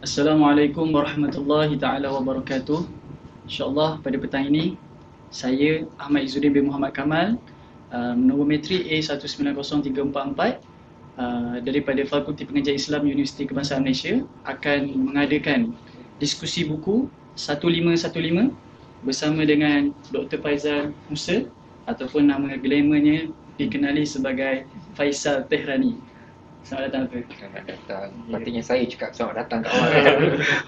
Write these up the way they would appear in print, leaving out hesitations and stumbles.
Assalamualaikum warahmatullahi taala wabarakatuh. InsyaAllah pada petang ini saya Ahmad Izzuddin bin Muhammad Kamal, nombor metrik A190344, daripada Fakulti Pengajian Islam Universiti Kebangsaan Malaysia, akan mengadakan diskusi buku 1515 bersama dengan Dr. Faizal Musa, ataupun nama glamournya dikenali sebagai Faisal Tehrani. Selamat datang Dr. Selamat datang. Patutnya saya cakap selamat datang kat awak kan.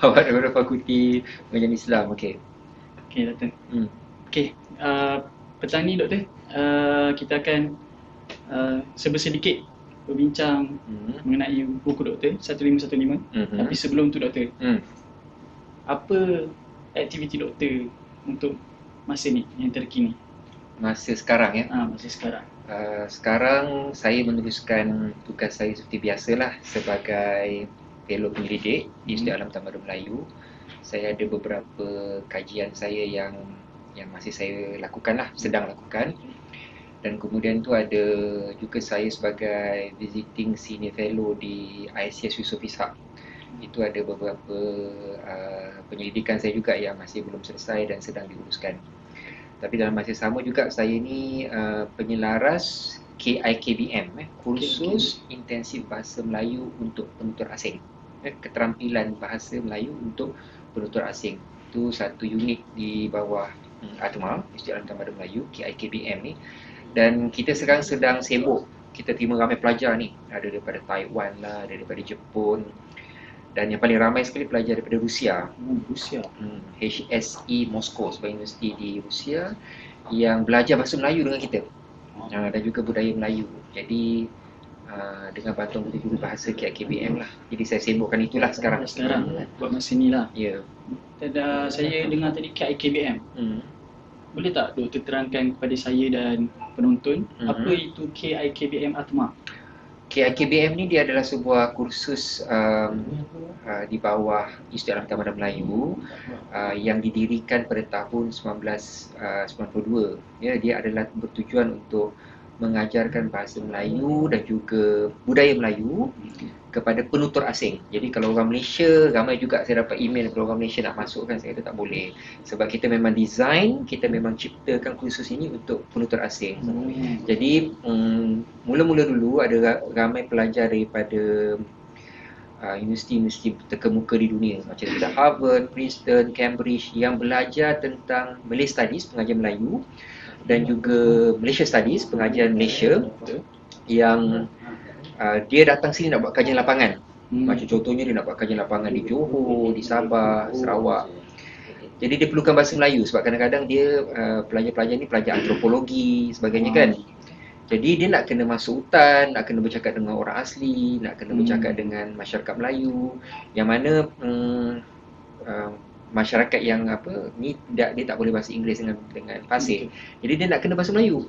Awak daripada Fakulti Pengajian Islam. Okey. Okey Dr. Okey, petang ni Doktor, kita akan sedikit berbincang mengenai buku Doktor 1515. Tapi sebelum tu Doktor, apa aktiviti Doktor untuk masa ni yang terkini? Masa sekarang ya. Masa sekarang. Sekarang saya meneruskan tugas saya seperti biasalah sebagai fellow penyelidik di Institut Alam Tamadun Melayu. Saya ada beberapa kajian saya yang masih saya lakukan lah, sedang lakukan. Dan kemudian tu ada juga saya sebagai visiting senior fellow di ISCS Yusof Ishak. Itu ada beberapa penyelidikan saya juga yang masih belum selesai dan sedang diuruskan. Tapi dalam masa sama juga saya ni penyelaras KIKBM, kursus intensif bahasa Melayu untuk penutur asing. Keterampilan bahasa Melayu untuk penutur asing. Itu satu unit di bawah ATMA, Institut Alam Tamadun Melayu, KIKBM ni. Dan kita sekarang sedang sibuk. Kita terima ramai pelajar ni. Ada daripada Taiwan lah, ada daripada Jepun. Dan yang paling ramai sekali pelajar daripada Rusia. Rusia. HSE Moscow, sebuah universiti di Rusia yang belajar bahasa Melayu dengan kita. Dan juga budaya Melayu. Jadi dengan bantuan guru bahasa KIKBM lah. Jadi saya sibukkan itulah sekarang. Buat masa ni lah. Ya. Saya dengar tadi KIKBM. Boleh tak Doktor terangkan kepada saya dan penonton apa itu KIKBM ATMA? KIKBM ni dia adalah sebuah kursus di bawah Institut Alam Tamadun Melayu yang didirikan pada tahun 1992. Ya, dia adalah bertujuan untuk mengajarkan bahasa Melayu dan juga budaya Melayu kepada penutur asing. Jadi kalau orang Malaysia, ramai juga saya dapat email kalau orang Malaysia nak masuk kan, saya kata tak boleh. Sebab kita memang design, kita memang ciptakan kursus ini untuk penutur asing. Jadi mula-mula dulu ada ramai pelajar daripada universiti-universiti terkemuka di dunia macam daripada Harvard, Princeton, Cambridge yang belajar tentang Malay Studies, pengajian Melayu, dan juga Malaysia Studies, pengajian Malaysia, yang dia datang sini nak buat kajian lapangan. Macam contohnya dia nak buat kajian lapangan di Johor, di Sabah, Sarawak. Jadi dia perlukan bahasa Melayu sebab kadang-kadang dia pelajar-pelajar ni pelajar antropologi sebagainya kan. Jadi dia nak kena masuk hutan, nak kena bercakap dengan orang asli, nak kena bercakap dengan masyarakat Melayu, yang mana masyarakat yang ni dia tak boleh bahasa Inggeris dengan fasih. Jadi dia nak kena bahasa Melayu.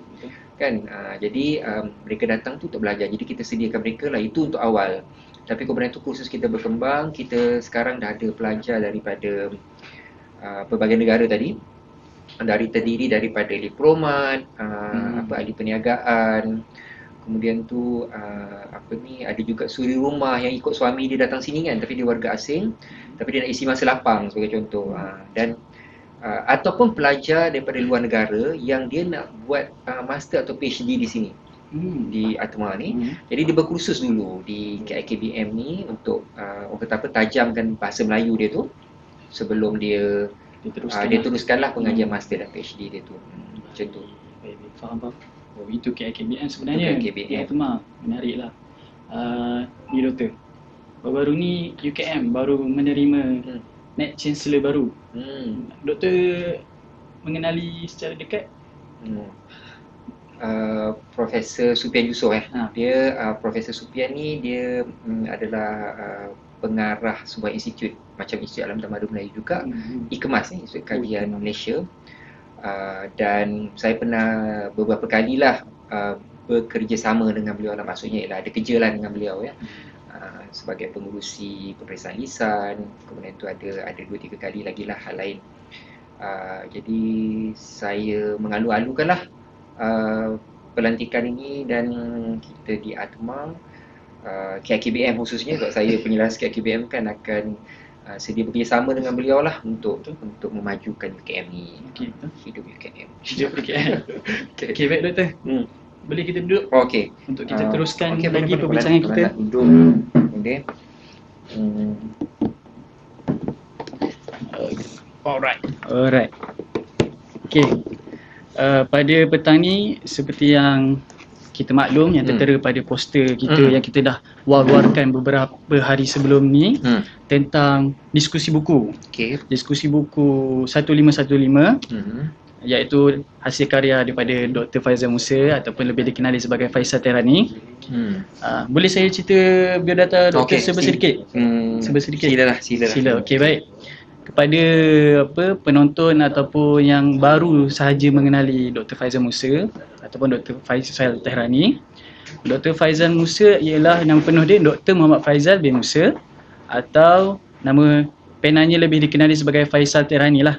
Kan? Jadi mereka datang tu untuk belajar. Jadi kita sediakan mereka lah, itu untuk awal. Tapi kemudian tu kursus kita berkembang, kita sekarang dah ada pelajar daripada pelbagai negara tadi. Terdiri daripada diplomat, ahli perniagaan. Kemudian tu ada juga suri rumah yang ikut suami dia datang sini kan, tapi dia warga asing, tapi dia nak isi masa lapang sebagai contoh. Dan ataupun pelajar daripada luar negara yang dia nak buat master atau PhD di sini, di ATMA ni. Jadi dia berkursus dulu di KIKBM ni untuk orang kata tajamkan bahasa Melayu dia tu sebelum dia teruskanlah pengajian master dan PhD dia tu. Macam tu. Faham. Oh, itu KIKBM sebenarnya. KIKBM. ATMA, menariklah. Ni Doktor, baru ni UKM baru menerima Net Chancellor baru. Doktor mengenali secara dekat Profesor Supian Yusof. Dia Profesor Supian ni dia adalah pengarah sebuah institut macam Institut Alam Tamadun Melayu juga, IKEMAS ni, Institut Kajian Malaysia. Dan saya pernah beberapa kalilah bekerjasama dengan beliau lah, maksudnya ialah ada kerja lah dengan beliau ya. Sebagai pengurusi peperiksaan lisan, kemudian tu ada 2-3 kali lagi lah hal lain. Jadi saya mengalu-alukanlah pelantikan ini, dan kita di ATMA, KIKBM khususnya, sebab saya penyelaras KIKBM kan akan sedia bekerjasama dengan beliau lah untuk memajukan UKM ni. Okey. Hidup UKM. Hidup UKM. Okey, baik doktor. Boleh kita duduk Okey. untuk kita teruskan Okey, lagi boleh, perbincangan boleh. kita. Nak duduk. Okey. Alright. Okey. Pada petang ni seperti yang kita maklum yang tertera pada poster kita yang kita dah war-warkan beberapa hari sebelum ni tentang diskusi buku. Okey. Diskusi buku 1515 iaitu hasil karya daripada Dr. Faizal Musa ataupun lebih dikenali sebagai Faisal Tehrani. Boleh saya cerita biodata doktor sedikit? Sedikit. Sila. Okey, baik. Kepada penonton ataupun yang baru sahaja mengenali Dr. Faizal Musa ataupun Dr. Faisal Tehrani, Dr. Faizal Musa ialah nama penuh dia Dr. Muhammad Faizal bin Musa atau nama penanya lebih dikenali sebagai Faisal Tehrani lah.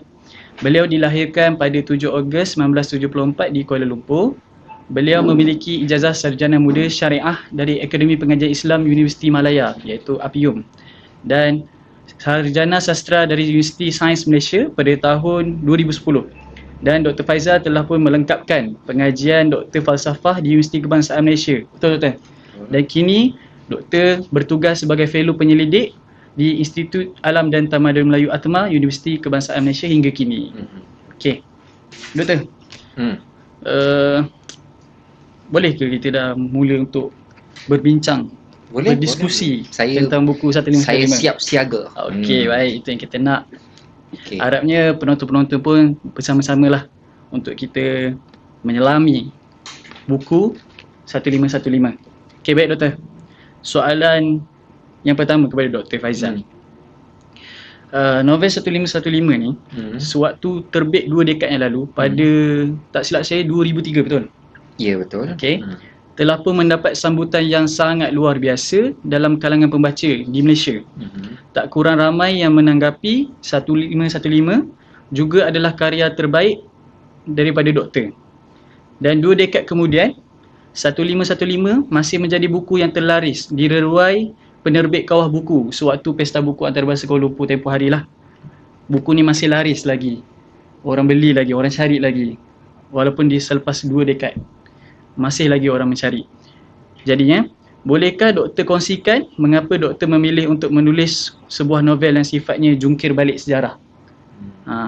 Beliau dilahirkan pada 7 Ogos 1974 di Kuala Lumpur. Beliau memiliki ijazah sarjana muda syariah dari Akademi Pengajian Islam Universiti Malaya iaitu APIUM dan sarjana sastra dari Universiti Sains Malaysia pada tahun 2010. Dan Dr. Faizal telah pun melengkapkan pengajian Dr. Falsafah di Universiti Kebangsaan Malaysia. Betul doktor? Dan kini doktor bertugas sebagai fellow penyelidik di Institut Alam dan Tamadun Melayu ATMA Universiti Kebangsaan Malaysia hingga kini. Okey. Doktor. Boleh ke kita dah mula untuk berbincang? Berdiskusi tentang buku 1515. Saya siap siaga. Okey, baik. Itu yang kita nak. Harapnya penonton-penonton pun bersama-samalah untuk kita menyelami buku 1515. Okey, baik doktor. Soalan yang pertama kepada Dr. Faizal. Novel 1515 ni sewaktu terbit 2 dekad yang lalu pada tak silap saya 2003, betul? Ya, betul. Okey. Telah pun mendapat sambutan yang sangat luar biasa dalam kalangan pembaca di Malaysia. Tak kurang ramai yang menanggapi 1515 juga adalah karya terbaik daripada doktor. Dan 2 dekad kemudian 1515 masih menjadi buku yang terlaris di reruai penerbit kawah buku sewaktu Pesta Buku Antarabangsa Kuala Lumpur tempoh hari lah. Buku ni masih laris lagi. Orang beli lagi, orang cari lagi. Walaupun di selepas 2 dekad. Masih lagi orang mencari. Jadinya, bolehkah doktor kongsikan mengapa doktor memilih untuk menulis sebuah novel yang sifatnya jungkir balik sejarah?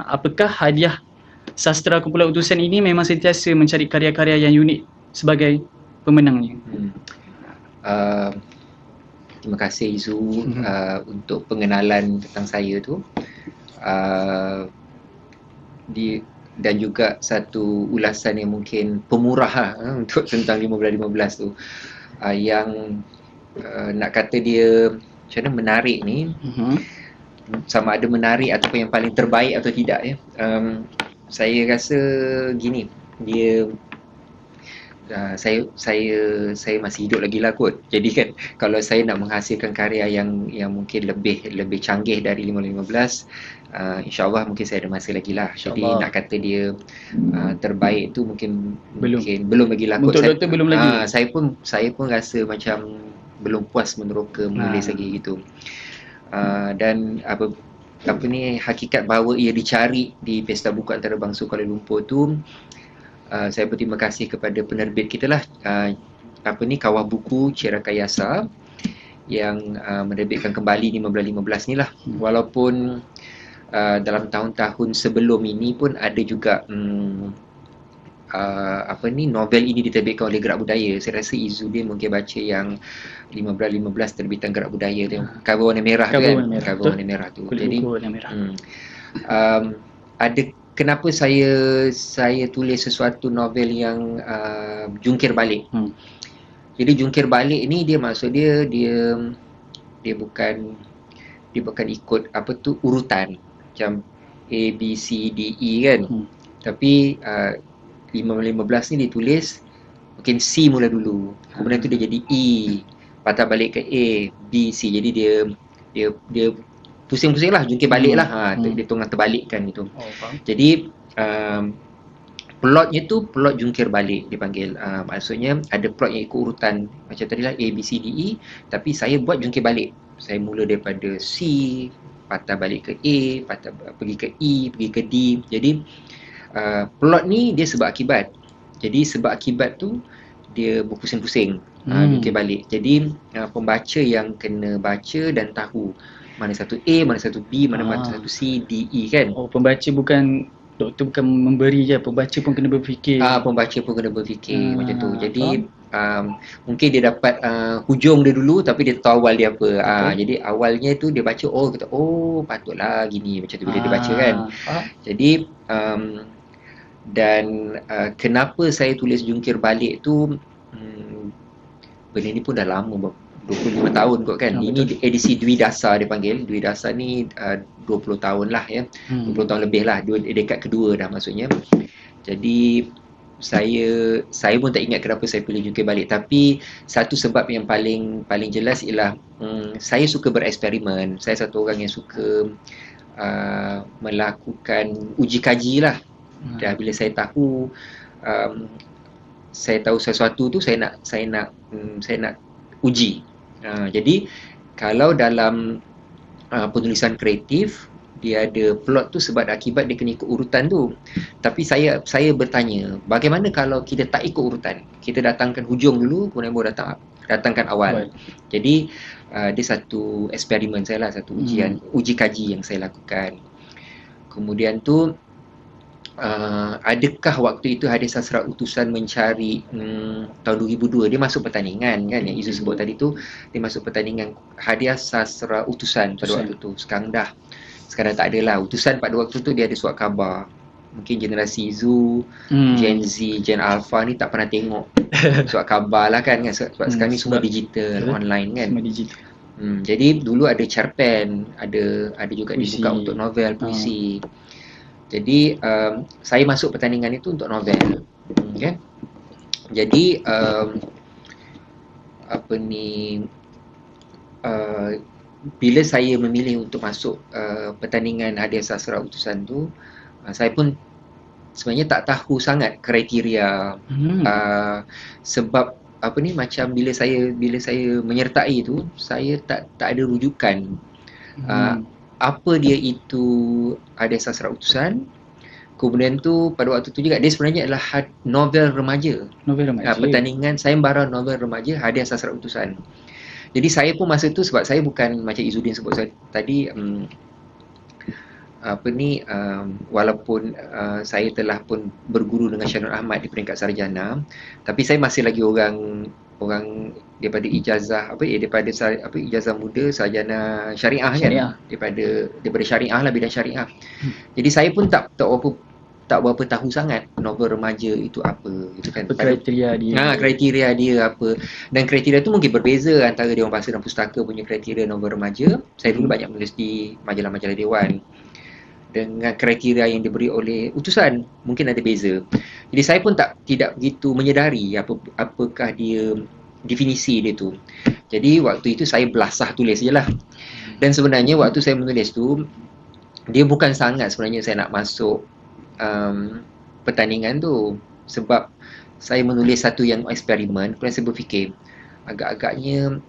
Apakah hadiah sastra kumpulan utusan ini memang sentiasa mencari karya-karya yang unik sebagai pemenangnya? Terima kasih Izu untuk pengenalan tentang saya tu. Dan juga satu ulasan yang mungkin pemurah untuk tentang 1515 tu, yang nak kata dia macam mana menarik ni, sama ada menarik ataupun yang paling terbaik atau tidak ya. Saya rasa gini, dia saya masih hidup lagi lah kot. Jadi kan kalau saya nak menghasilkan karya yang mungkin lebih canggih dari 1515, insyaAllah mungkin saya ada masa lagi lah. Jadi nak kata dia terbaik tu mungkin belum lagi lah kot. Untuk doktor belum lagi. Saya pun rasa macam belum puas meneroka menulis lagi gitu. Dan apa ni, hakikat bahawa ia dicari di Pesta Buku Antarabangsa Kuala Lumpur tu, saya berterima kasih kepada penerbit kita lah, Kawah Buku Cirakayasa yang menerbitkan kembali 1515 ni lah. Walaupun dalam tahun-tahun sebelum ini pun ada juga novel ini diterbitkan oleh Gerak Budaya. Saya rasa Izzuddin mungkin baca yang 1515 terbitan Gerak Budaya tu, cover warna merah tu kan, cover warna merah tu. Jadi ada kenapa saya tulis sesuatu novel yang jungkir balik. Jadi jungkir balik ni dia maksud dia bukan ikut urutan macam A, B, C, D, E kan. Tapi 1515 ni ditulis mungkin C mula dulu, kemudian tu dia jadi E, patah balik ke A, B, C. Jadi dia pusing-pusing lah, jungkir balik lah. Dia tengah terbalikkan itu. Jadi plotnya tu plot jungkir balik dipanggil. Maksudnya ada plot yang ikut urutan macam tadi lah, A, B, C, D, E, tapi saya buat jungkir balik. Saya mula daripada C, patah balik ke A, pergi ke E, pergi ke D. Jadi plot ni dia sebab akibat. Jadi sebab akibat tu dia berpusing-pusing, jungkir balik. Jadi pembaca yang kena baca dan tahu mana satu A, mana satu B, mana satu C, D, E kan. Oh, pembaca bukan, doktor bukan memberi je, pembaca pun kena berfikir. Pembaca pun kena berfikir macam tu. Jadi mungkin dia dapat hujung dia dulu tapi dia tahu awal dia apa. Jadi awalnya tu dia baca, kata patutlah gini macam tu bila dia baca kan. Jadi dan kenapa saya tulis jungkir balik tu, benda ni pun dah lama, 25 tahun kot kan. Ini edisi Dwi Dasa dia panggil. Dwi Dasa ni 20 tahun lah ya. 20 tahun lebih lah, dekat kedua dah maksudnya. Jadi saya pun tak ingat kenapa saya pilih jungkir balik, tapi satu sebab yang paling jelas ialah saya suka bereksperimen. Saya satu orang yang suka melakukan uji kaji lah. Dan bila saya tahu sesuatu tu saya nak uji. Jadi kalau dalam penulisan kreatif dia ada plot tu sebab akibat, dia kena ikut urutan tu. Tapi saya bertanya, bagaimana kalau kita tak ikut urutan? Kita datangkan hujung dulu, kemudian baru datangkan awal. Jadi dia satu eksperimen saya lah, satu uji kaji yang saya lakukan. Kemudian tu adakah waktu itu Hadiah Sastra Utusan mencari tahun 2002 dia masuk pertandingan kan, yang Izu sebut tadi tu, dia masuk pertandingan Hadiah Sastra Utusan pada waktu tu. Sekarang tak ada lah. Utusan pada waktu tu dia ada surat khabar. Mungkin generasi Izu, Gen Z, Gen Alpha ni tak pernah tengok surat khabar lah kan, sebab sekarang ni semua digital, online kan. Semua digital. Jadi dulu ada cerpen, ada juga puisi, dibuka untuk novel, puisi. Jadi saya masuk pertandingan itu untuk novel. Okay? Jadi bila saya memilih untuk masuk pertandingan Hadiah Sastra Utusan tu, saya pun sebenarnya tak tahu sangat kriteria. Sebab macam bila saya menyertai tu, saya tak ada rujukan. Apa dia itu Hadiah Sastra Utusan. Kemudian tu pada waktu tu juga dia sebenarnya adalah novel remaja. Pertandingan sayembara novel remaja Hadiah Sastra Utusan. Jadi saya pun masa tu, sebab saya bukan macam Izzuddin sebut tadi, walaupun saya telah pun berguru dengan Syahrul Ahmad di peringkat sarjana, tapi saya masih lagi orang daripada ijazah ijazah muda sarjana syariah kan, daripada syariah lah, bidang syariah. Jadi saya pun tak berapa tahu sangat novel remaja itu apa gitu kan. Kriteria dia. Kriteria dia apa. Dan kriteria tu mungkin berbeza antara Dewan Bahasa dan Pustaka punya kriteria novel remaja. Saya dulu banyak menulis di majalah-majalah dewan. Dengan kriteria yang diberi oleh Utusan mungkin ada beza. Jadi saya pun tidak begitu menyedari apakah dia definisi dia tu. Jadi waktu itu saya belasah tulis je lah. Dan sebenarnya waktu saya menulis tu, dia bukan sangat sebenarnya saya nak masuk pertandingan tu, sebab saya menulis satu yang eksperimen. Kemudian saya berfikir agak-agaknya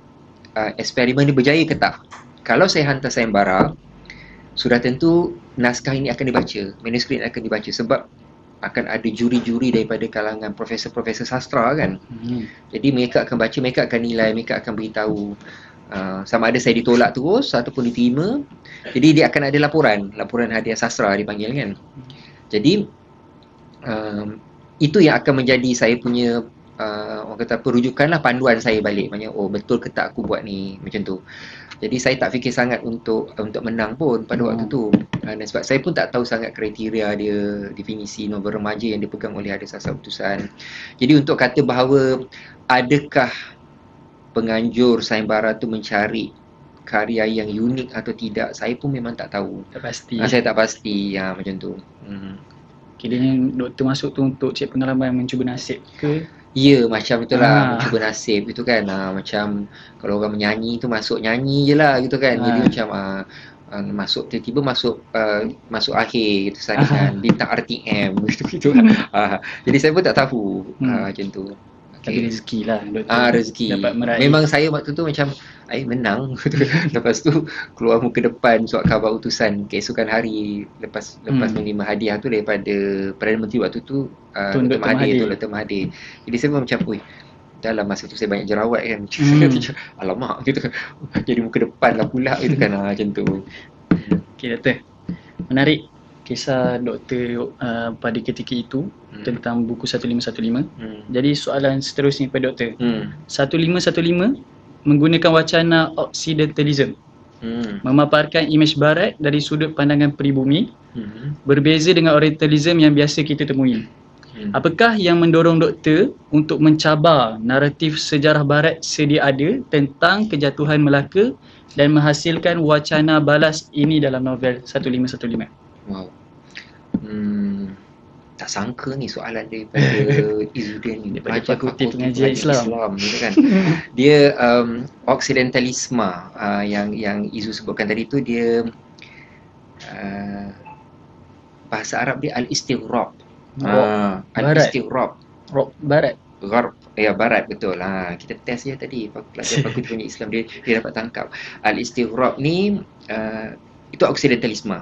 eksperimen ni berjaya ke tak. Kalau saya hantar sayembara, sudah tentu naskah ini akan dibaca, manuskrip akan dibaca, sebab akan ada juri-juri daripada kalangan profesor-profesor sastra kan. Jadi mereka akan baca, mereka akan nilai, mereka akan beritahu sama ada saya ditolak terus ataupun diterima. Jadi dia akan ada laporan hadiah sastra dipanggil kan. Jadi itu yang akan menjadi saya punya orang kata rujukan lah, panduan saya balik. Maksudnya betul ke tak aku buat ni, macam tu. Jadi saya tak fikir sangat untuk menang pun pada waktu tu. Dan sebab saya pun tak tahu sangat kriteria dia, definisi novel remaja yang dipegang oleh Hadiah Sastra Utusan. Jadi untuk kata bahawa adakah penganjur sayembara tu mencari karya yang unik atau tidak, saya pun memang tak tahu. Tak pasti. Saya tak pasti, macam tu. Kiranya doktor masuk tu untuk cek pengalaman mencuba nasib ke? Ya, macam itulah, mencuba nasib itu kan. Macam kalau orang menyanyi tu masuk nyanyi je lah gitu kan. Jadi macam masuk tiba-tiba masuk akhir gitu saringan bintang RTM gitu. Jadi saya pun tak tahu macam tu. Tapi rezeki lah doktor. Rezeki. Dapat meraih. Memang saya waktu tu macam menang. Lepas tu keluar muka depan surat khabar utusan keesokan hari lepas menerima hadiah tu daripada Perdana Menteri waktu tu, Dr. Mahathir. Jadi saya pun macam, dalam masa tu saya banyak jerawat kan. Alamak gitu. Jadi muka depan lah pula gitu kan, macam tu. Okey doktor. Menarik kisah doktor pada ketika itu tentang buku 1515. Jadi soalan seterusnya kepada doktor. 1515 menggunakan wacana Occidentalism, memaparkan imej barat dari sudut pandangan peribumi, berbeza dengan Orientalism yang biasa kita temui. Apakah yang mendorong doktor untuk mencabar naratif sejarah barat sedia ada tentang kejatuhan Melaka dan menghasilkan wacana balas ini dalam novel 1515? Wow. Tak sangka ni soalan daripada Izzuddin ni, daripada Fakulti Pengajian Islam gitu kan. Dia Occidentalisme yang Izzu sebutkan tadi tu, dia bahasa Arab dia al-istighraq. Al-istighraq. Barat. Gharb. Ya, barat, betul. Kita test je tadi pelajar Fakulti Pengajian Islam, dia dapat tangkap. Al-istighraq ni itu Occidentalisme.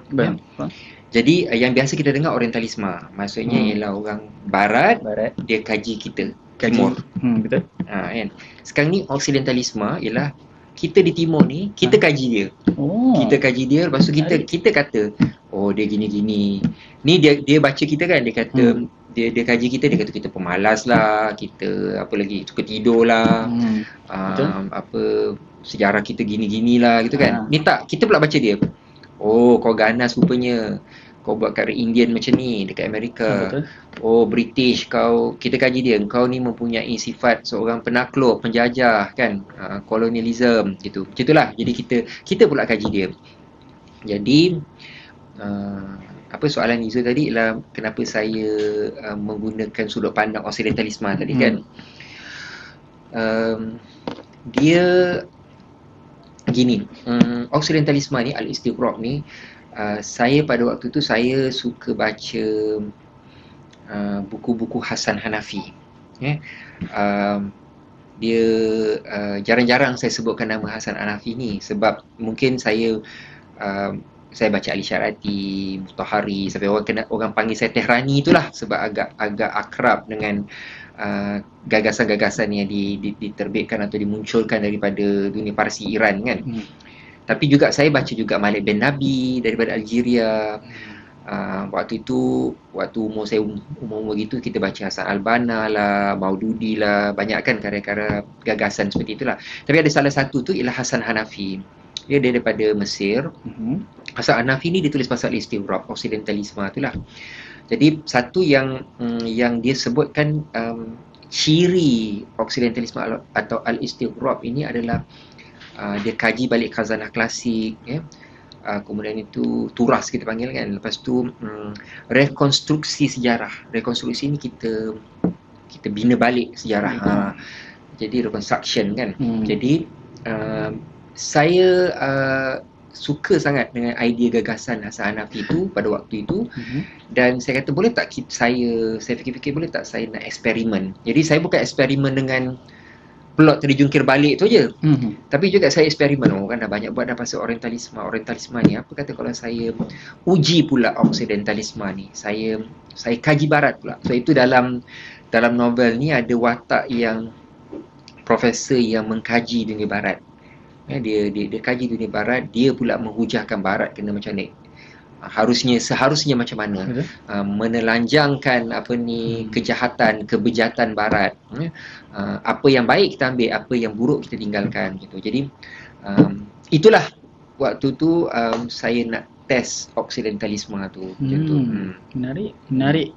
Jadi yang biasa kita dengar Orientalisme, maksudnya ialah orang barat, dia kaji kita timur. Betul. Kan. Sekarang ni Occidentalisme ialah kita di timur ni, kita kaji dia. Kita kaji dia, lepas tu kita kata, dia gini-gini. Ni dia baca kita kan, dia kata dia kaji kita, dia kata kita pemalas lah, kita apa lagi, suka tidur lah, apa sejarah kita gini-gini lah gitu kan. Ni tak, kita pula baca dia. Kau ganas rupanya, kau buat kat Indian macam ni dekat Amerika. British, kita kaji dia, kau ni mempunyai sifat seorang penakluk, penjajah kan, kolonialism gitu. Macam itulah. Jadi kita pula kaji dia. Jadi apa soalan Izzu tadi ialah kenapa saya menggunakan sudut pandang Occidentalisme tadi kan. Dia gini, Occidentalisme ni, al-istighraq ni, saya pada waktu tu saya suka baca buku-buku Hasan Hanafi. Dia jarang-jarang saya sebutkan nama Hasan Hanafi ni sebab mungkin saya baca Ali Syarati, Mutahari, sampai orang panggil saya Tehrani itulah sebab agak akrab dengan gagasan-gagasan yang diterbitkan atau dimunculkan daripada dunia Parsi Iran kan. Tapi juga saya baca juga Malik bin Nabi daripada Algeria. Waktu itu, waktu umur saya umur gitu, kita baca Hasan Al-Banna lah, Maududi lah, banyak kan karya-karya gagasan seperti itulah. Tapi ada salah satu tu ialah Hasan Hanafi. Dia daripada Mesir. Hasan Hanafi ni dia tulis pasal istighraq, Occidentalisme itulah. Jadi satu yang dia sebutkan, ciri Occidentalisme atau al-istighraq ini adalah dia kaji balik khazanah klasik, kemudian itu turas kita panggil kan. Lepas tu rekonstruksi sejarah. Rekonstruksi ni kita bina balik sejarah. Jadi reconstruction kan. Jadi saya suka sangat dengan idea gagasan Hasan Hanafi itu pada waktu itu. Dan saya kata boleh tak saya fikir-fikir boleh tak saya nak eksperimen. Jadi saya bukan eksperimen dengan plot terjungkir balik tu je. Tapi juga saya eksperimen, kan dah banyak buat dah pasal Orientalisme ni. Apa kata kalau saya uji pula Occidentalisme ni. Saya kaji barat pula. So itu dalam novel ni ada watak yang profesor yang mengkaji dunia barat. Dia kaji dunia barat, dia pula menghujahkan barat kena macam ni. Seharusnya macam mana menelanjangkan kejahatan, kebejatan barat. Apa yang baik kita ambil, apa yang buruk kita tinggalkan gitu. Jadi itulah waktu tu saya nak test Occidentalisme tu. Menarik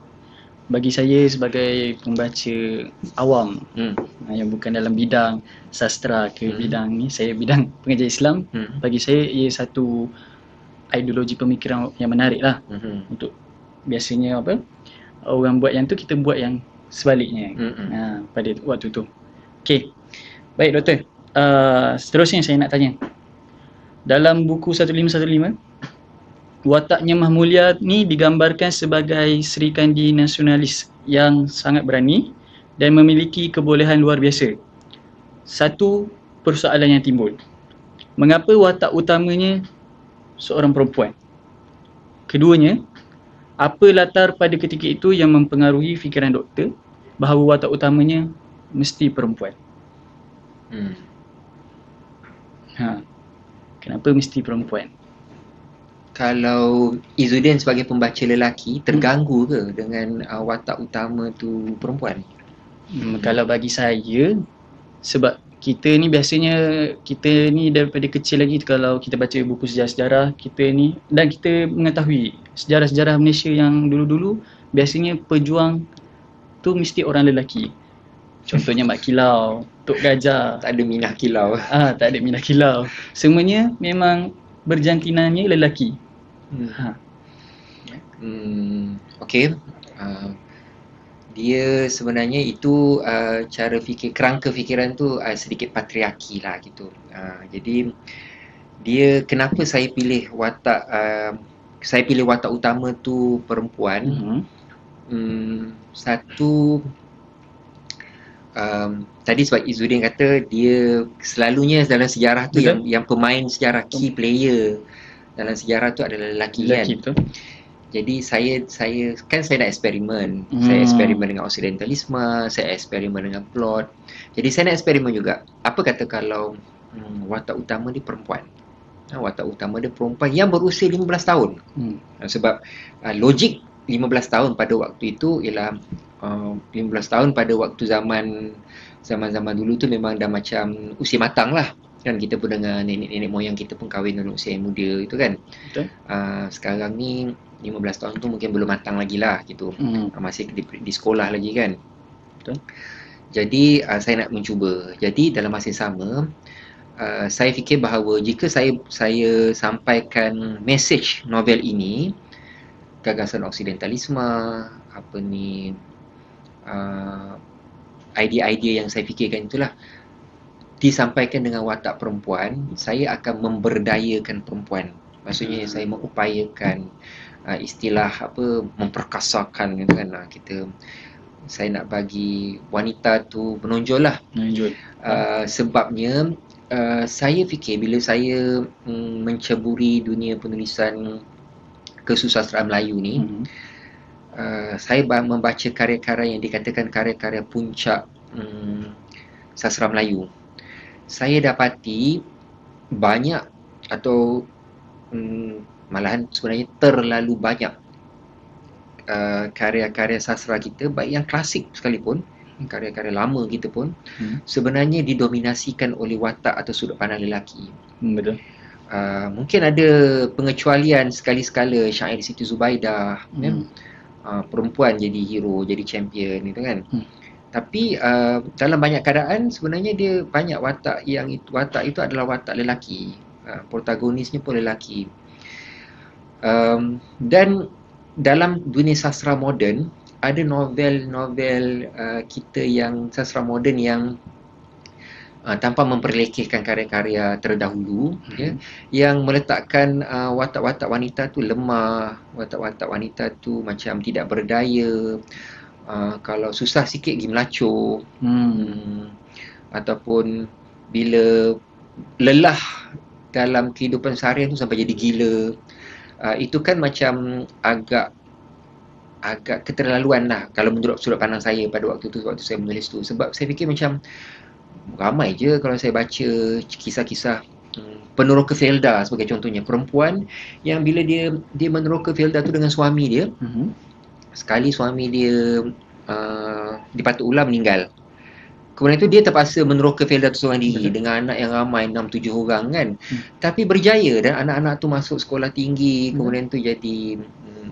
bagi saya sebagai pembaca awam yang bukan dalam bidang sastra ke bidang ni. Saya bidang pengajian Islam. Bagi saya ia satu ideologi pemikiran yang menarik lah. Untuk biasanya orang buat yang tu, kita buat yang sebaliknya pada waktu tu. Okey, baik doktor, seterusnya saya nak tanya, dalam buku 1515 wataknya Mahmulia ni digambarkan sebagai Sri Kandi nasionalis yang sangat berani dan memiliki kebolehan luar biasa. Satu persoalan yang timbul. Mengapa watak utamanya seorang perempuan? Keduanya, apa latar pada ketika itu yang mempengaruhi fikiran doktor bahawa watak utamanya mesti perempuan? Kenapa mesti perempuan? Kalau Izzuddin sebagai pembaca lelaki terganggu ke dengan watak utama tu perempuan? Kalau bagi saya, sebab kita ni biasanya, kita ni daripada kecil lagi kalau kita baca buku sejarah-sejarah kita ni, dan kita mengetahui sejarah-sejarah Malaysia yang dulu-dulu, biasanya pejuang tu mesti orang lelaki. Contohnya Mat Kilau, Tok Gajah. Tak ada minah kilau. Tak ada minah kilau. Semuanya memang berjantinanya lelaki. Okey. Dia sebenarnya itu cara fikir, kerangka fikiran tu sedikit patriarki lah gitu. Jadi dia, kenapa saya pilih watak utama tu perempuan. Satu, tadi sebab Izzuddin kata dia selalunya dalam sejarah tu yang pemain sejarah, key player dalam sejarah tu adalah lelaki kan. Betul. Jadi saya nak eksperimen. Saya eksperimen dengan occidentalisme, saya eksperimen dengan plot. Jadi saya nak eksperimen juga. Apa kata kalau watak utama dia perempuan? Watak utama dia perempuan yang berusia 15 tahun. Sebab logik 15 tahun pada waktu itu ialah 15 tahun pada waktu zaman dulu tu memang dah macam usia matang lah. Kan kita pun dengar nenek-nenek moyang kita pun kahwin dalam usia yang muda itu kan. Betul. Sekarang ni 15 tahun tu mungkin belum matang lagi lah gitu. Masih di sekolah lagi kan. Betul. Jadi saya nak mencuba. Jadi dalam masa yang sama saya fikir bahawa jika saya sampaikan message novel ini, gagasan occidentalisme, idea-idea yang saya fikirkan itulah disampaikan dengan watak perempuan, saya akan memberdayakan perempuan. Maksudnya saya mengupayakan istilah memperkasakan gitu kan. Saya nak bagi wanita tu menonjol lah. Sebabnya saya fikir bila saya menceburi dunia penulisan kesusastraan Melayu ni, saya membaca karya-karya yang dikatakan karya-karya puncak sastra Melayu. Saya dapati banyak atau malahan sebenarnya terlalu banyak karya-karya sastra kita, baik yang klasik sekalipun, karya-karya lama kita pun sebenarnya didominasikan oleh watak atau sudut pandang lelaki. Betul. Mungkin ada pengecualian sekali-sekala, syair Siti Zubaidah, perempuan jadi hero, jadi champion gitu kan. Tapi dalam banyak keadaan sebenarnya dia banyak watak itu adalah watak lelaki. Protagonisnya pun lelaki. Dan dalam dunia sastra moden ada novel-novel kita yang sastra moden yang tanpa memperlekehkan karya-karya terdahulu, yang meletakkan watak-watak wanita tu lemah, watak-watak wanita tu macam tidak berdaya. Kalau susah sikit pergi melacur, ataupun bila lelah dalam kehidupan seharian tu sampai jadi gila. Itu kan macam agak keterlaluan lah kalau menurut sudut pandang saya pada waktu saya menulis tu. Sebab saya fikir macam ramai je kalau saya baca kisah-kisah Peneroka Felda sebagai contohnya, perempuan yang bila dia meneroka Felda tu dengan suami dia, sekali suami dia dipatut ular meninggal. Kemudian tu dia terpaksa meneroka Felda tu seorang diri dengan anak yang ramai 6-7 orang kan. Tapi berjaya, dan anak-anak tu masuk sekolah tinggi, kemudian tu jadi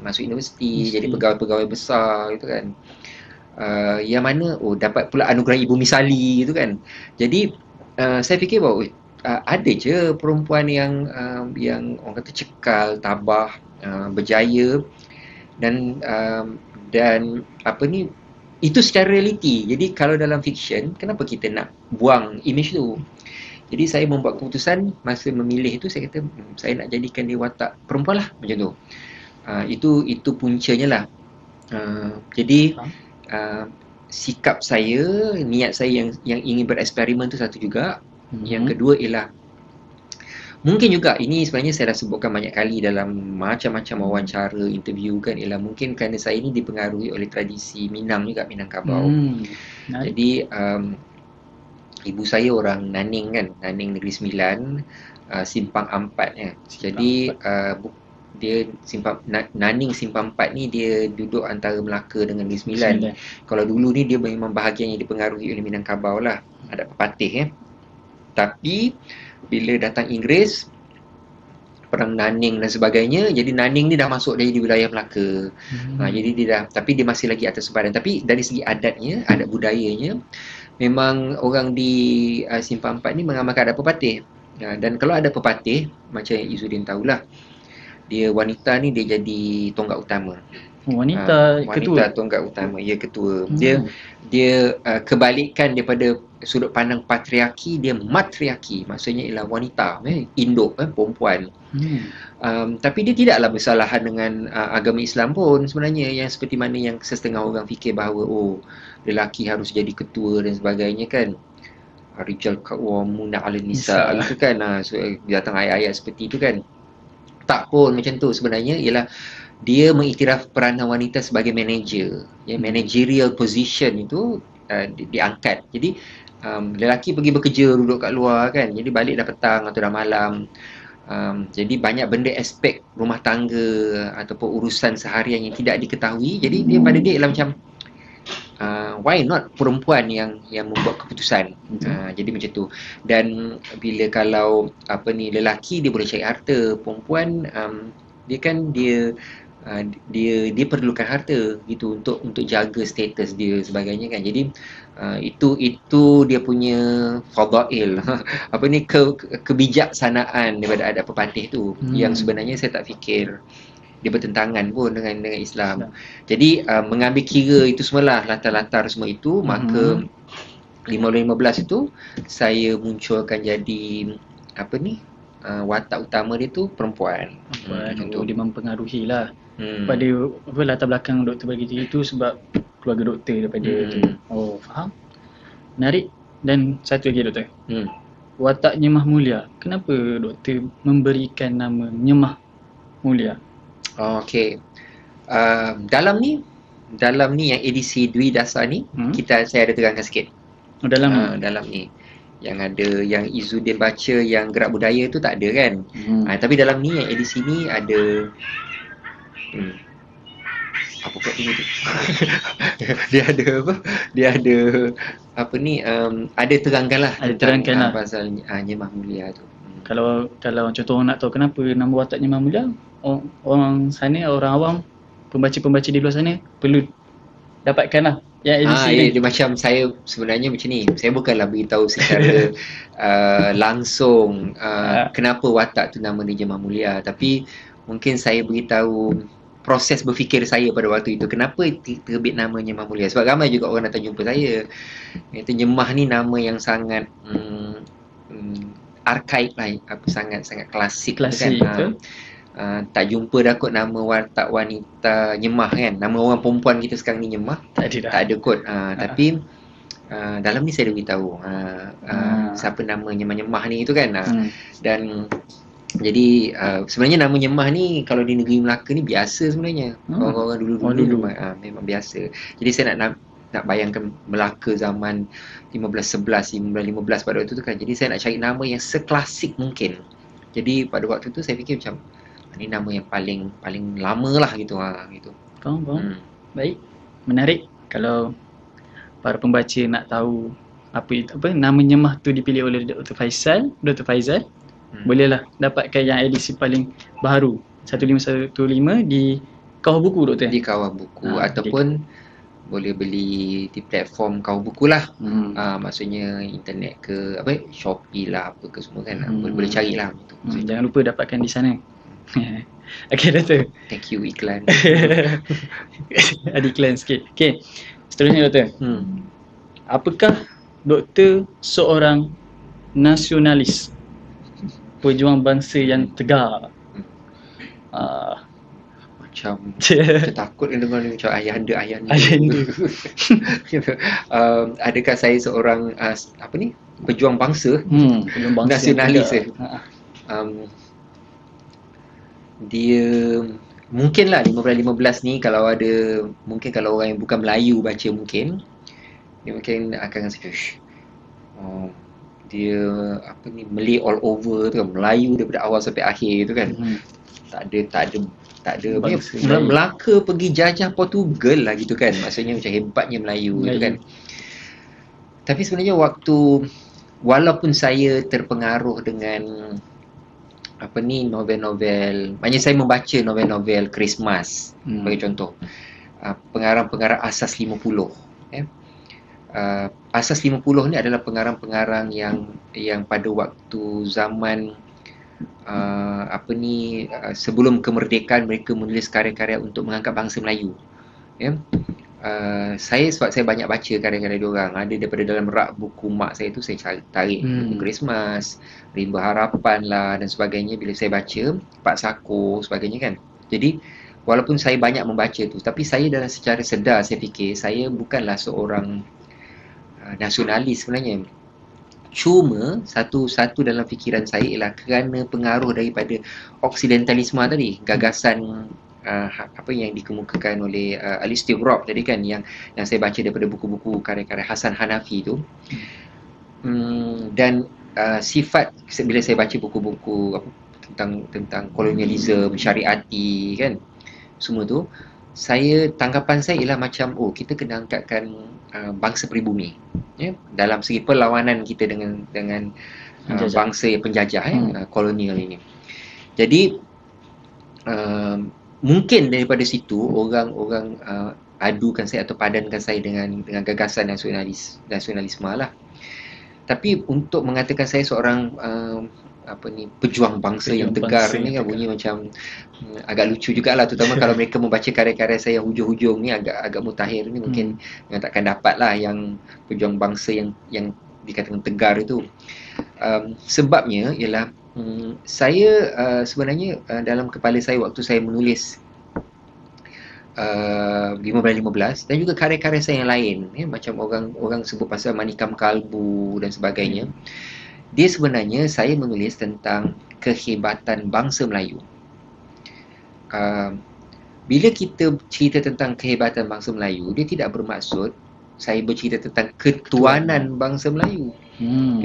masuk universiti, jadi pegawai-pegawai besar gitu kan. Yang mana dapat pula anugerah Ibu Misali gitu kan. Jadi saya fikir bahawa ada je perempuan yang orang kata cekal, tabah, berjaya, dan itu secara realiti. Jadi kalau dalam fiksyen, kenapa kita nak buang image tu? Jadi saya membuat keputusan masa memilih tu, saya kata saya nak jadikan dia watak perempuan lah, macam tu. Itu puncanya lah. Jadi sikap saya, niat saya yang ingin bereksperimen tu satu juga. Yang kedua ialah mungkin juga, ini sebenarnya saya dah sebutkan banyak kali dalam macam-macam wawancara, interview kan, ialah mungkin kerana saya ni dipengaruhi oleh tradisi Minang juga, Minangkabau. Jadi ibu saya orang Naning kan, Naning Negeri Sembilan, Simpang Ampat ya. Jadi dia Naning Simpang 4 ni dia duduk antara Melaka dengan Negeri Sembilan. Kalau dulu ni dia memang bahagian yang dipengaruhi oleh Minangkabau lah, ada pepatih ya. Tapi bila datang Inggeris, perang Naning dan sebagainya, jadi Naning ni dah masuk dari di wilayah Melaka. Jadi dia dah, tapi dia masih lagi atas sempadan. Tapi dari segi adatnya, adat budayanya, memang orang di Simpang 4 ni mengamalkan adat pepatih. Dan kalau ada pepatih, macam yang Izzuddin tahulah, dia wanita ni dia jadi tonggak utama. Wanita ketua, tonggak utama, ya ketua. Dia kebalikan daripada sudut pandang patriarki, dia matriarki, maksudnya ialah wanita, induk, perempuan. Tapi dia tidaklah bersalahan dengan agama Islam pun sebenarnya, yang seperti mana yang setengah orang fikir bahawa lelaki harus jadi ketua dan sebagainya kan. Rijal qawwamuna 'alan nisa itu kan, so, datang ayat-ayat seperti itu kan. Tak pun macam tu sebenarnya, ialah dia mengiktiraf peranan wanita sebagai manager, managerial position itu diangkat. Jadi lelaki pergi bekerja, duduk kat luar kan, jadi balik dah petang atau dah malam. Jadi banyak benda aspek rumah tangga ataupun urusan seharian yang tidak diketahui. Jadi dia pada dia ialah macam why not perempuan yang membuat keputusan. Jadi macam tu. Dan bila kalau lelaki dia boleh cari harta, perempuan dia perlukan harta gitu untuk jaga status dia sebagainya kan. Jadi itu dia punya fadail kebijaksanaan daripada adat pepatih tu, yang sebenarnya saya tak fikir dia bertentangan pun dengan Islam. Jadi mengambil kira itu semualah, latar-latar semua itu, maka 15 itu saya munculkan jadi watak utama dia tu perempuan. Dia mempengaruhi lah pada latar belakang doktor begitu itu sebab keluarga doktor daripada tu. Faham? Menarik. Dan satu lagi doktor, watak Nyemah Mulia, kenapa doktor memberikan nama Nyemah Mulia? Okey. Dalam ni yang edisi Dwi Dasar ni, saya ada terangkan sikit. Dalam ni yang ada, yang Izzuddin baca yang gerak budaya tu tak ada kan. Tapi dalam ni yang edisi ni ada apa kat sini tu? Dia ada ada terangkan lah. Ada terangkan lah pasal Nyemah Mulia tu. Kalau contoh orang nak tahu kenapa nama watak Nyemah Mulia, orang sana, orang awam, pembaca-pembaca di luar sana perlu dapatkan lah yang edisi ni. Dia macam saya sebenarnya macam ni, saya bukanlah beritahu secara langsung kenapa watak tu nama dia Nyemah Mulia, tapi mungkin saya beritahu proses berfikir saya pada waktu itu, kenapa terbit nama Nyemah Mulia. Sebab ramai juga orang datang jumpa saya, itu Nyemah ni nama yang sangat arkaik lah, sangat klasik kan. Tak jumpa dah kot nama watak wanita Nyemah kan. Nama orang perempuan kita sekarang ni Nyemah tak ada kot. Tapi dalam ni saya dah beritahu siapa nama Nyemah ni itu kan. Dan jadi sebenarnya nama Nyemah ni kalau di negeri Melaka ni biasa sebenarnya. Orang-orang dulu memang biasa. Jadi saya nak bayangkan Melaka zaman 1511, 1915 pada waktu tu kan. Jadi saya nak cari nama yang seklasik mungkin. Jadi pada waktu tu saya fikir macam ni nama yang paling lama lah gitu. Faham. Baik, menarik. Kalau para pembaca nak tahu apa nama Nyemah tu dipilih oleh Dr. Faizal, bolehlah dapatkan yang edisi paling baru 1515 di Kawah Buku doktor. Di Kawah Buku ataupun boleh beli di platform Kawah Buku lah. Maksudnya internet ke Shopee lah apa ke semua kan. Boleh carilah gitu. Jangan lupa dapatkan di sana. Okey doktor. Thank you iklan. Ada iklan sikit. Okey. Seterusnya doktor. Apakah doktor seorang nasionalis, pejuang bangsa yang tegar? macam takut dengar ni, macam ayahanda. Adakah saya seorang pejuang bangsa, Pejuang bangsa nasionalis juga. Dia mungkinlah 15 ni, kalau ada, mungkin kalau orang yang bukan Melayu baca, mungkin dia mungkin akan rasa dia Malay all over tu kan, Melayu daripada awal sampai akhir tu kan. Tak ada Melaka pergi jajah Portugal lah gitu kan, maksudnya macam hebatnya Melayu tu kan. Tapi sebenarnya walaupun saya terpengaruh dengan novel-novel, maknanya saya membaca novel-novel Christmas bagi contoh, pengarang-pengarang Asas 50. Asas 50 ni adalah pengarang-pengarang yang pada waktu zaman sebelum kemerdekaan mereka menulis karya-karya untuk mengangkat bangsa Melayu. Sebab saya banyak baca karya-karya diorang, ada daripada dalam rak buku mak saya tu, saya tarik buku Christmas, Rimba Harapan lah dan sebagainya. Bila saya baca Pak Sako sebagainya kan, jadi walaupun saya banyak membaca tu, tapi saya dalam secara sedar saya fikir saya bukanlah seorang nasionalis sebenarnya. Cuma satu dalam fikiran saya ialah kerana pengaruh daripada oksidentalisme tadi, gagasan yang dikemukakan oleh Alistair Robb tadi kan, yang saya baca daripada buku-buku karya-karya Hasan Hanafi tu. Dan sifat, bila saya baca buku-buku tentang kolonialisme, syariati kan, semua tu, tanggapan saya ialah macam kita kena angkatkan bangsa peribumi dalam segi perlawanan kita dengan bangsa penjajah kolonial ini. Jadi mungkin daripada situ orang adukan saya atau padankan saya dengan gagasan nasionalisme lah. Tapi untuk mengatakan saya seorang pejuang bangsa yang tegar ni kan, bunyi macam agak lucu jugalah, terutama kalau mereka membaca karya-karya saya yang hujung-hujung ni, agak mutakhir ni, mungkin takkan dapat lah yang pejuang bangsa yang dikatakan tegar itu. Sebabnya ialah saya sebenarnya dalam kepala saya waktu saya menulis 15 dan juga karya-karya saya yang lain, macam orang sebut pasal Manikam Kalbu dan sebagainya, dia sebenarnya saya menulis tentang kehebatan bangsa Melayu. Bila kita cerita tentang kehebatan bangsa Melayu, dia tidak bermaksud saya bercerita tentang ketuanan bangsa Melayu.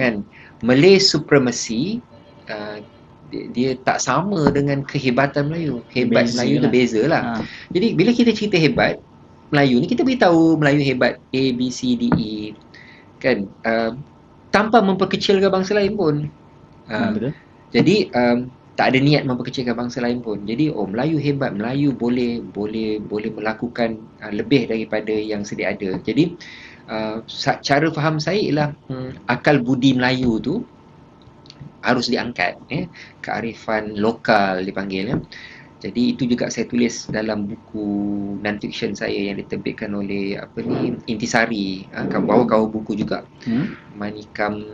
Kan? Malay supremacy dia tak sama dengan kehebatan Melayu. Hebat beza Melayu tu beza lah. Jadi bila kita cerita hebat Melayu ni, kita beritahu Melayu hebat A, B, C, D, E kan, tanpa memperkecilkan bangsa lain pun. Betul. Jadi tak ada niat memperkecilkan bangsa lain pun. Jadi Melayu hebat, Melayu boleh melakukan lebih daripada yang sedia ada. Jadi cara faham saya ialah akal budi Melayu tu harus diangkat, kearifan lokal dipanggil. Jadi itu juga saya tulis dalam buku non-fiction saya yang diterbitkan oleh Intisari, bawa buku juga, Manikam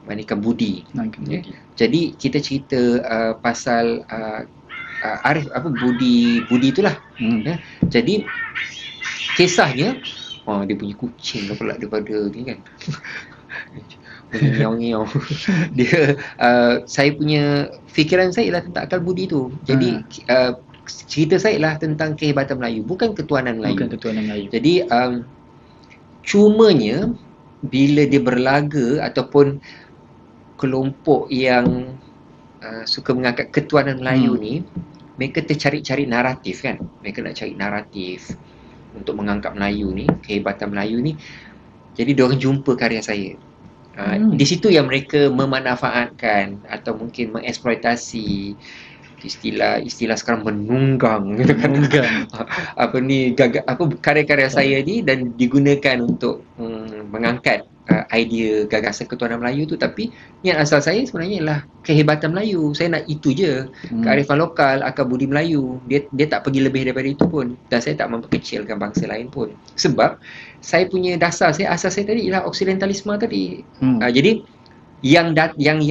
Manikam Budi. Jadi kita cerita pasal arif budi itulah. Jadi kisahnya dia punya kucing pula daripada ni kan. Ngiau-ngiau. Dia saya punya fikiran saya ialah tentang akal budi tu. Jadi cerita saya ialah tentang kehebatan Melayu, bukan ketuanan Melayu. Jadi cumanya bila dia berlaga ataupun kelompok yang suka mengangkat ketuanan Melayu ni, mereka tercari-cari naratif kan. Mereka nak cari naratif untuk mengangkat Melayu ni, kehebatan Melayu ni. Jadi diorang jumpa karya saya. Di situ yang mereka memanfaatkan atau mungkin mengeksploitasi istilah sekarang menunggang gitu kan. Karya-karya saya ni dan digunakan untuk mengangkat idea gagasan ketuanan Melayu tu. Tapi niat asal saya sebenarnya ialah kehebatan Melayu. Saya nak itu je, kearifan lokal, akal budi Melayu. Dia tak pergi lebih daripada itu pun, dan saya tak memperkecilkan bangsa lain pun. Sebab saya punya asas saya tadi ialah oksidentalisme tadi. Jadi yang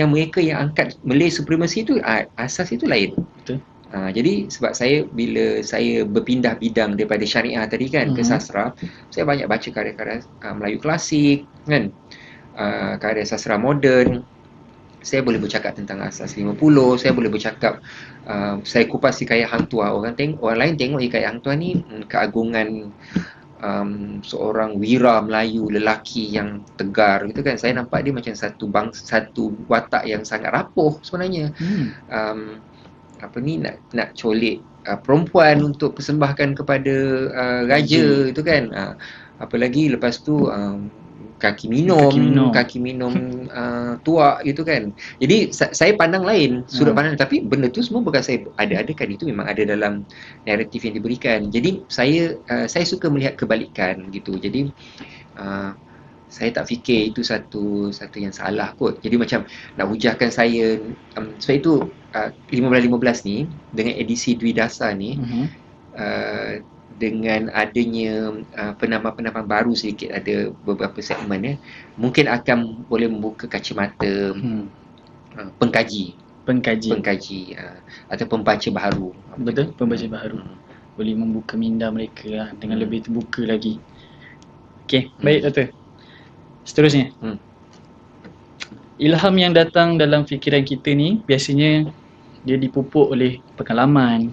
mereka yang angkat Malay supremacy tu, asas itu lain. Betul. Jadi sebab bila saya berpindah bidang daripada syariah tadi kan ke sastra, saya banyak baca karya-karya Melayu klasik kan, karya sastra moden. Saya boleh bercakap tentang Asas 50, saya boleh bercakap, saya kupas hikayat Hang Tuah. Orang lain tengok hikayat Hang Tuah ni keagungan seorang wira Melayu lelaki yang tegar gitu kan. Saya nampak dia macam satu watak yang sangat rapuh sebenarnya. Nak colek perempuan untuk persembahkan kepada raja itu kan. Apalagi lepas tu kaki minum tuak gitu kan. Jadi saya pandang lain sudut pandang, tapi benda tu semua bukan saya ada-adakan, itu memang ada dalam naratif yang diberikan. Jadi saya suka melihat kebalikan gitu. Jadi saya tak fikir itu satu yang salah kot. Jadi macam nak hujahkan saya, sebab itu 15-15 ni dengan edisi Dwi Dasar ni, dengan adanya penamaan-penamaan baru sedikit, ada beberapa segmen mungkin akan boleh membuka kacamata pengkaji atau pembaca baru. Betul, pembaca baru boleh membuka minda mereka dengan lebih terbuka lagi. Okey, baik Doktor. Seterusnya, ilham yang datang dalam fikiran kita ni biasanya dia dipupuk oleh pengalaman,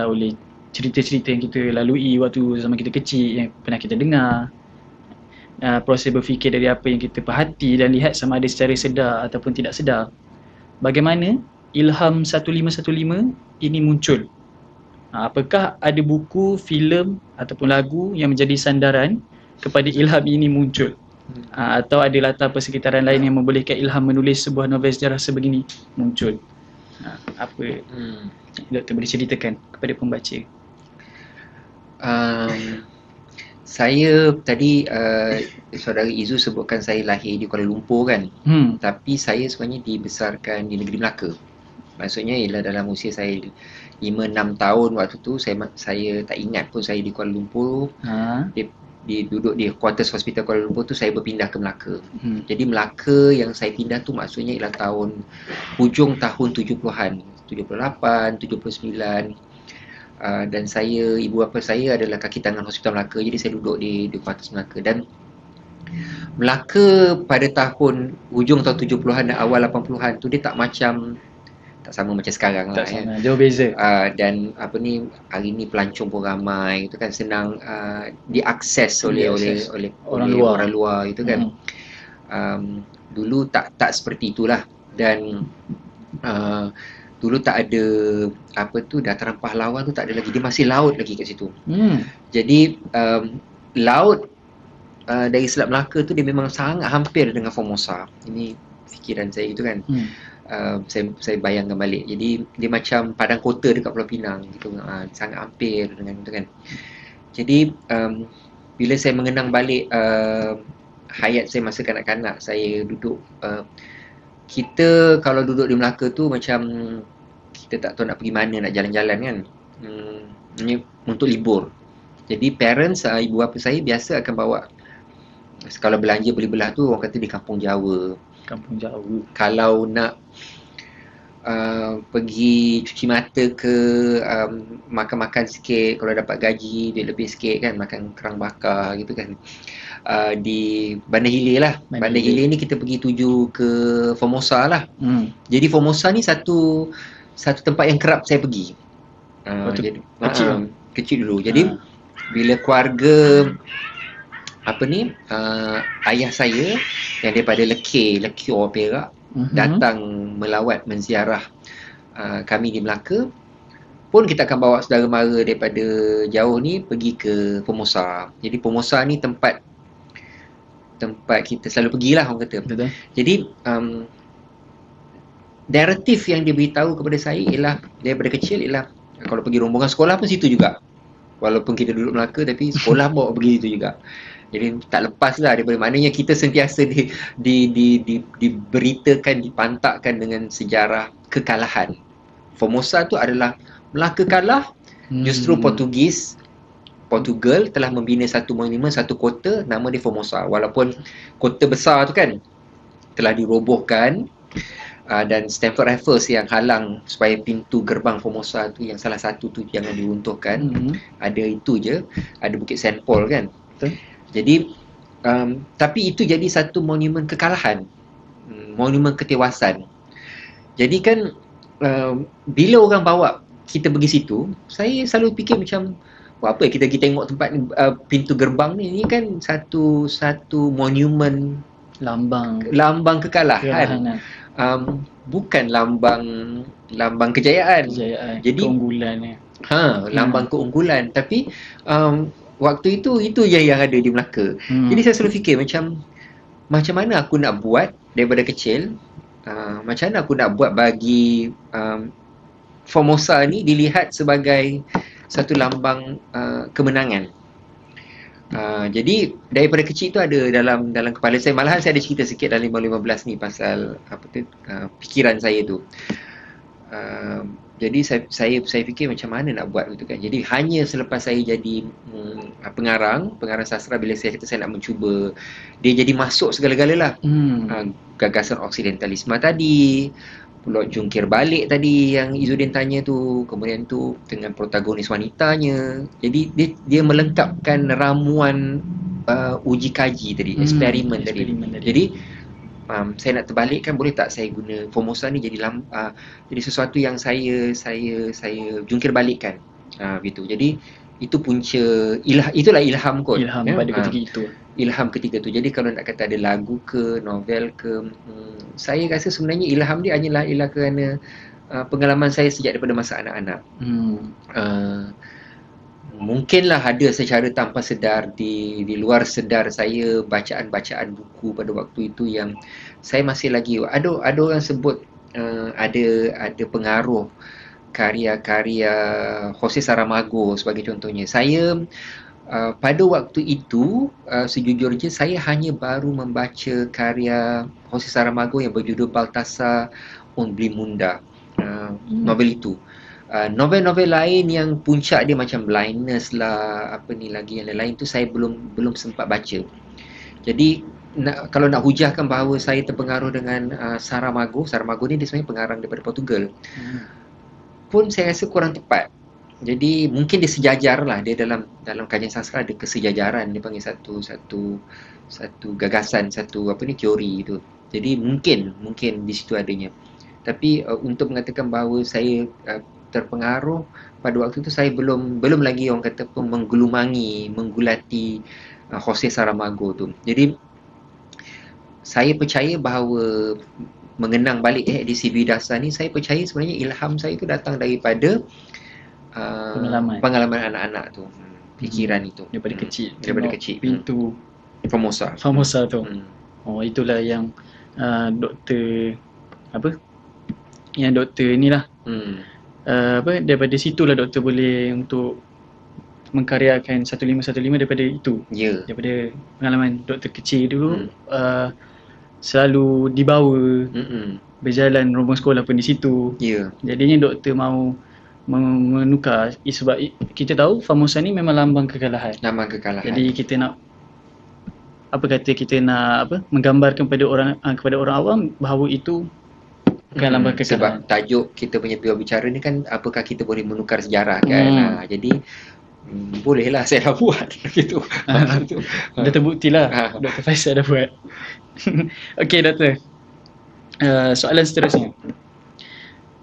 oleh cerita-cerita yang kita lalui waktu zaman kita kecil, yang pernah kita dengar. Proses berfikir dari apa yang kita perhati dan lihat sama ada secara sedar ataupun tidak sedar. Bagaimana ilham 1515 ini muncul? Apakah ada buku, filem ataupun lagu yang menjadi sandaran kepada ilham ini muncul? Atau ada latar persekitaran lain yang membolehkan ilham menulis sebuah novel sejarah sebegini muncul? Apa Doktor boleh ceritakan kepada pembaca? Saya tadi saudara Izu sebutkan saya lahir di Kuala Lumpur kan. Tapi saya sebenarnya dibesarkan di negeri Melaka. Maksudnya ialah dalam usia saya 5-6 tahun waktu tu, saya tak ingat pun saya di Kuala Lumpur. Duduk di Quarters Hospital Kuala Lumpur tu, saya berpindah ke Melaka. Jadi Melaka yang saya pindah tu maksudnya ialah hujung tahun 70-an, 78, 79. Dan ibu bapa saya adalah kaki tangan Hospital Melaka. Jadi saya duduk di Quarters Melaka. Dan Melaka pada hujung tahun 70-an dan awal 80-an tu dia tak sama macam sekarang lah. Tak sama, jauh beza. Dan hari ni pelancong pun ramai, itu kan, senang diakses oleh orang luar itu kan. Dulu tak seperti itulah. Dan dulu tak ada dataran pahlawan tu, tak ada lagi, dia masih laut lagi kat situ. Jadi laut dari Selat Melaka tu dia memang sangat hampir dengan Formosa. Ini fikiran saya itu kan. Saya bayangkan balik. Jadi dia macam padang kota dekat Pulau Pinang gitu. Sangat hampir dengan itu kan. Jadi bila saya mengenang balik hayat saya masa kanak-kanak, saya duduk, kita kalau duduk di Melaka tu macam kita tak tahu nak pergi mana, nak jalan-jalan kan. Ini untuk libur. Jadi parents, ibu bapa saya biasa akan bawa, kalau belanja beli belah tu orang kata di Kampung Jawa. Kalau nak pergi cuci mata ke, makan-makan sikit, kalau dapat gaji duit lebih sikit kan, makan kerang bakar gitu kan, di Bandar Hilir lah. Bandar Hilir ni kita pergi tuju ke Formosa lah. Jadi Formosa ni satu tempat yang kerap saya pergi. Jadi, kecil dulu. Jadi bila keluarga ayah saya yang daripada Lekor Perak datang melawat menziarah kami di Melaka, pun kita akan bawa saudara mara daripada jauh ni pergi ke Formosa. Jadi Formosa ni tempat kita selalu pergilah orang kata. Betul. Jadi naratif yang dia beritahu kepada saya ialah daripada kecil ialah kalau pergi rombongan sekolah pun situ juga. Walaupun kita duduk Melaka tapi sekolah bawa pergi situ juga. Jadi tak lepas lah daripada, maknanya kita sentiasa diberitakan, dipantakkan dengan sejarah kekalahan. Formosa tu adalah Melaka kalah, justru Portugal telah membina satu monumen, satu kota, nama dia Formosa. Walaupun kota besar tu kan telah dirobohkan, dan Stanford Raffles yang halang supaya pintu gerbang Formosa tu, yang salah satu tu jangan diruntuhkan. Ada itu je, ada Bukit Saint Paul kan. Betul. Jadi tapi itu jadi satu monumen kekalahan, monumen ketewasan. Jadi kan bila orang bawa kita pergi situ, saya selalu fikir macam, buat apa kita pergi tengok tempat ni, pintu gerbang ni kan satu monumen, lambang kekalahan. Bukan lambang kejayaan. Jadi keunggulan ni. Lambang keunggulan. Tapi waktu itu je yang ada di Melaka. Jadi saya selalu fikir macam mana aku nak buat daripada kecil, macam mana aku nak buat bagi Formosa ni dilihat sebagai satu lambang kemenangan. Jadi daripada kecil tu ada dalam kepala saya. Malahan saya ada cerita sikit dalam 15 ni pasal fikiran saya tu. Jadi saya fikir macam mana nak buat gitu kan. Jadi hanya selepas saya jadi pengarang sastra, bila saya kata saya nak mencuba, dia jadi masuk segala-galalah. Gagasan oksidentalisme tadi, Plot jungkir balik tadi yang Izzuddin tanya tu, kemudian tu dengan protagonis wanitanya. Jadi dia melengkapkan ramuan uji kaji tadi, eksperimen tadi. Jadi saya nak terbalikkan, boleh tak saya guna Formosa ni jadi sesuatu yang saya jungkir balikkan. Gitu. Jadi itu punca itulah ilham kot. Ilham pada ketika itu. Ilham ketika tu. Jadi kalau nak kata ada lagu ke, novel ke, saya rasa sebenarnya ilham dia ialah kerana pengalaman saya sejak daripada masa anak-anak. Mungkinlah ada secara tanpa sedar di luar sedar saya bacaan-bacaan buku pada waktu itu yang saya masih lagi ada orang sebut ada pengaruh karya-karya Jose Saramago sebagai contohnya. Saya pada waktu itu sejujurnya saya hanya baru membaca karya Jose Saramago yang berjudul Baltasar und Blimunda, novel itu. Novel-novel lain yang puncak dia macam Blindness lah, apa ni lagi yang lain tu saya belum sempat baca. Jadi kalau nak hujahkan bahawa saya terpengaruh dengan Saramago ni dia sebenarnya pengarang daripada Portugal, pun saya rasa kurang tepat. Jadi mungkin dia sejajar lah, dia dalam kajian sastra ada kesejajaran, dia panggil satu gagasan, teori itu. Jadi mungkin di situ adanya. Tapi untuk mengatakan bahawa saya terpengaruh pada waktu itu, saya belum lagi orang kata pun menggulati Jose Saramago tu. Jadi saya percaya bahawa mengenang balik edisi Bidasar ni, saya percaya sebenarnya ilham saya itu datang daripada pengalaman anak-anak tu, fikiran itu daripada kecil. Pintu Formosa tu. Oh, itulah yang doktor inilah. Daripada situlah doktor boleh untuk mengkaryakan 1515 daripada itu. Daripada pengalaman doktor kecil dulu, selalu dibawa berjalan rombong sekolah pun di situ. Jadinya doktor mahu menukar, sebab kita tahu Formosa ni memang lambang kekalahan. Jadi kita nak menggambarkan kepada orang awam bahawa itu bukan lambang kekalahan. Sebab tajuk kita punya bicara ni kan, apakah kita boleh menukar sejarah kan. Jadi bolehlah saya dah buat gitu. Dah terbukti lah Dr. Faisal dah buat. Okey doktor, soalan seterusnya,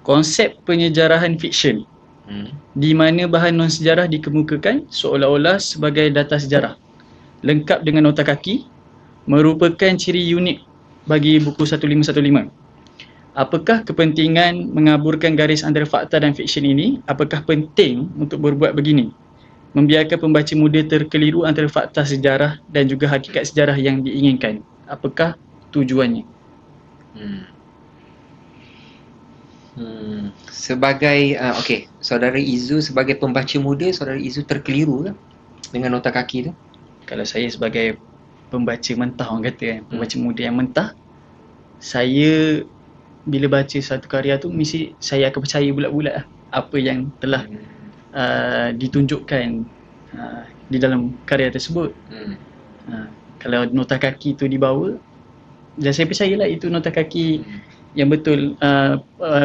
konsep penyejarahan fiksyen di mana bahan non-sejarah dikemukakan seolah-olah sebagai data sejarah lengkap dengan nota kaki merupakan ciri unik bagi buku 1515. Apakah kepentingan mengaburkan garis antara fakta dan fiksyen ini? Apakah penting untuk berbuat begini? Membiarkan pembaca muda terkeliru antara fakta sejarah dan juga hakikat sejarah yang diinginkan. Apakah tujuannya? Sebagai saudara Izzu sebagai pembaca muda, saudara Izzu terkeliru ke dengan nota kaki tu? Kalau saya sebagai pembaca mentah, orang kata kan, pembaca muda yang mentah, saya bila baca satu karya tu mesti saya akan percaya bulat-bulat apa yang telah ditunjukkan di dalam karya tersebut. Kalau nota kaki tu dibawa, dan saya percayalah itu nota kaki yang betul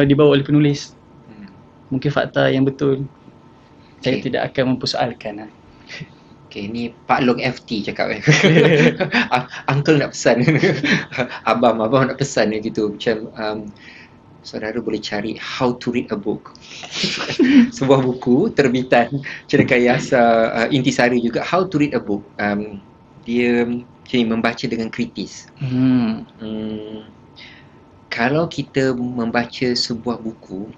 dibawa oleh penulis. Hmm. Mungkin fakta yang betul. Saya Okay. tidak akan mempersoalkan. Okay, ni Pak Long FT cakap Uncle nak pesan Abang nak pesan ni gitu. Macam saudara boleh cari How to Read a Book. Sebuah buku terbitan Cendekiawan Intisari juga, How to Read a Book. Dia membaca dengan kritis. Kalau kita membaca sebuah buku,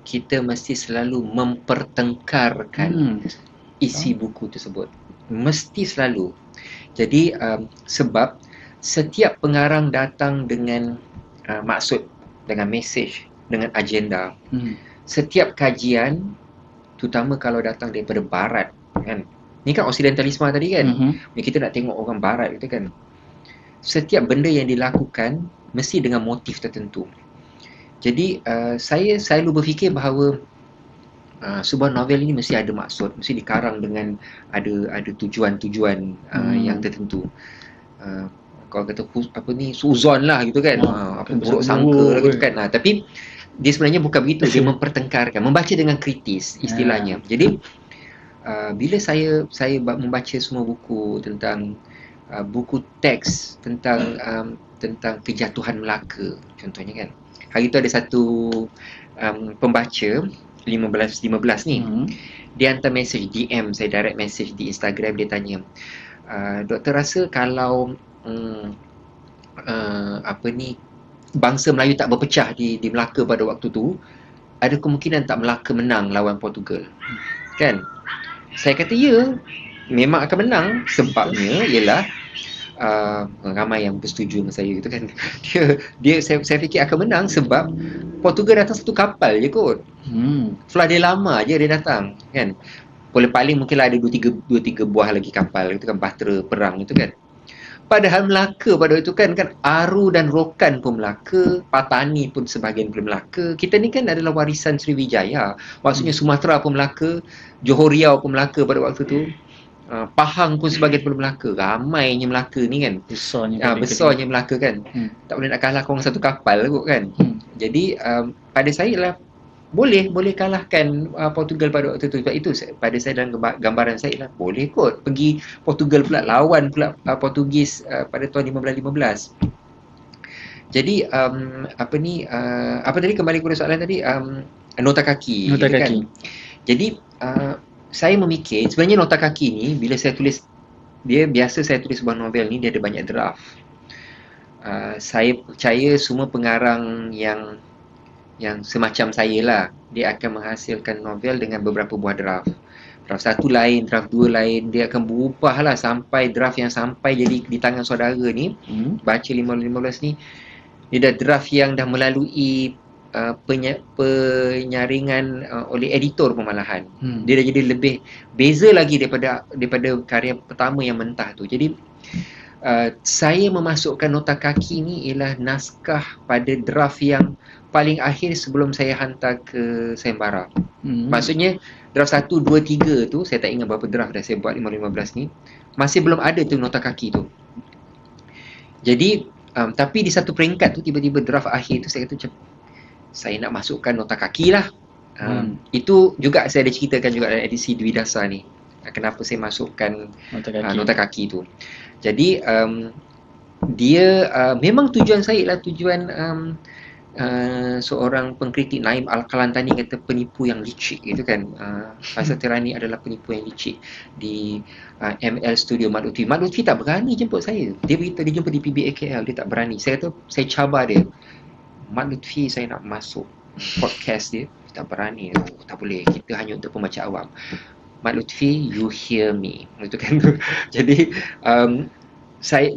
kita mesti selalu mempertengkarkan isi buku tersebut. Mesti selalu. Jadi sebab setiap pengarang datang dengan maksud, dengan mesej, dengan agenda. Setiap kajian, terutama kalau datang daripada barat, kan? Ni kan occidentalisme tadi kan. Kita nak tengok orang barat gitu kan. Setiap benda yang dilakukan mesti dengan motif tertentu. Jadi saya selalu berfikir bahawa sebuah novel ini mesti ada maksud, mesti dikarang dengan ada tujuan-tujuan yang tertentu. Kalau kata suzon lah gitu kan, apa buruk sangka lah gitu kan. Tapi dia sebenarnya bukan begitu, dia mempertengkarkan, membaca dengan kritis istilahnya. Jadi bila saya membaca semua buku tentang buku teks tentang kejatuhan Melaka contohnya kan. Hari tu ada satu pembaca 15 ni. Dia hantar mesej DM saya, direct message di Instagram. Dia tanya, doktor rasa kalau bangsa Melayu tak berpecah di Melaka pada waktu tu, ada kemungkinan tak Melaka menang lawan Portugal? Kan? Saya kata ya, memang akan menang. Sebabnya ialah ramai yang bersetuju dengan saya gitu kan. Saya fikir akan menang sebab Portugal datang satu kapal je kot. Flah dia lama je dia datang kan. Paling mungkinlah ada 2-3 buah lagi kapal itu kan, bahtera perang itu kan. Padahal Melaka pada waktu itu kan Aru dan Rokan pun Melaka, Patani pun sebahagian pun Melaka. Kita ni kan adalah warisan Sriwijaya. Maksudnya Sumatera pun Melaka, Johor Riau pun Melaka pada waktu tu. Pahang pun sebagian pun Melaka. Ramainya Melaka ni kan. Besarnya Melaka kan. Tak boleh nak kalah orang satu kapal kot kan. Jadi pada saya lah boleh kalahkan Portugal pada waktu tu. Sebab itu pada saya dalam gambaran saya lah, boleh kot pergi Portugal pula, lawan pula Portugis pada tahun 1515. Jadi apa tadi, kembali kepada soalan tadi, nota kaki. Kan? Jadi saya memikir sebenarnya nota kaki ni, bila saya tulis, biasa saya tulis sebuah novel ni, dia ada banyak draft. Saya percaya semua pengarang yang semacam saya lah, dia akan menghasilkan novel dengan beberapa buah draft. Draft 1 lain, draft 2 lain, dia akan berubah lah sampai draft yang sampai jadi di tangan saudara ni, baca 15 ni, dia dah draft yang dah melalui penyaringan oleh editor pun malahan. Dia dah jadi lebih beza lagi daripada karya pertama yang mentah tu. Jadi saya memasukkan nota kaki ni ialah naskah pada draft yang paling akhir sebelum saya hantar ke sayembara. Maksudnya draft 1, 2, 3 tu, saya tak ingat berapa draft dah saya buat 15 ni, masih belum ada tu nota kaki tu. Jadi tapi di satu peringkat tu, tiba-tiba draft akhir tu saya kata macam, saya nak masukkan nota kaki lah. Itu juga saya ada ceritakan juga dalam edisi Dwi Dasar ni, kenapa saya masukkan nota kaki tu. Jadi dia memang tujuan saya lah tujuan seorang pengkritik, Naim Al-Kalantani, kata penipu yang licik gitu kan. Faisal Tirani adalah penipu yang licik di ML Studio Mat Lutfi. Mat Lutfi tak berani jemput saya. Dia beritahu dia jumpa di PBA KL, dia tak berani. Saya kata, saya cabar dia, Mat Lutfi, saya nak masuk podcast dia, tak berani. Tak boleh, kita hanya untuk pembaca awam. Mat Lutfi, you hear me, gitu kan. Jadi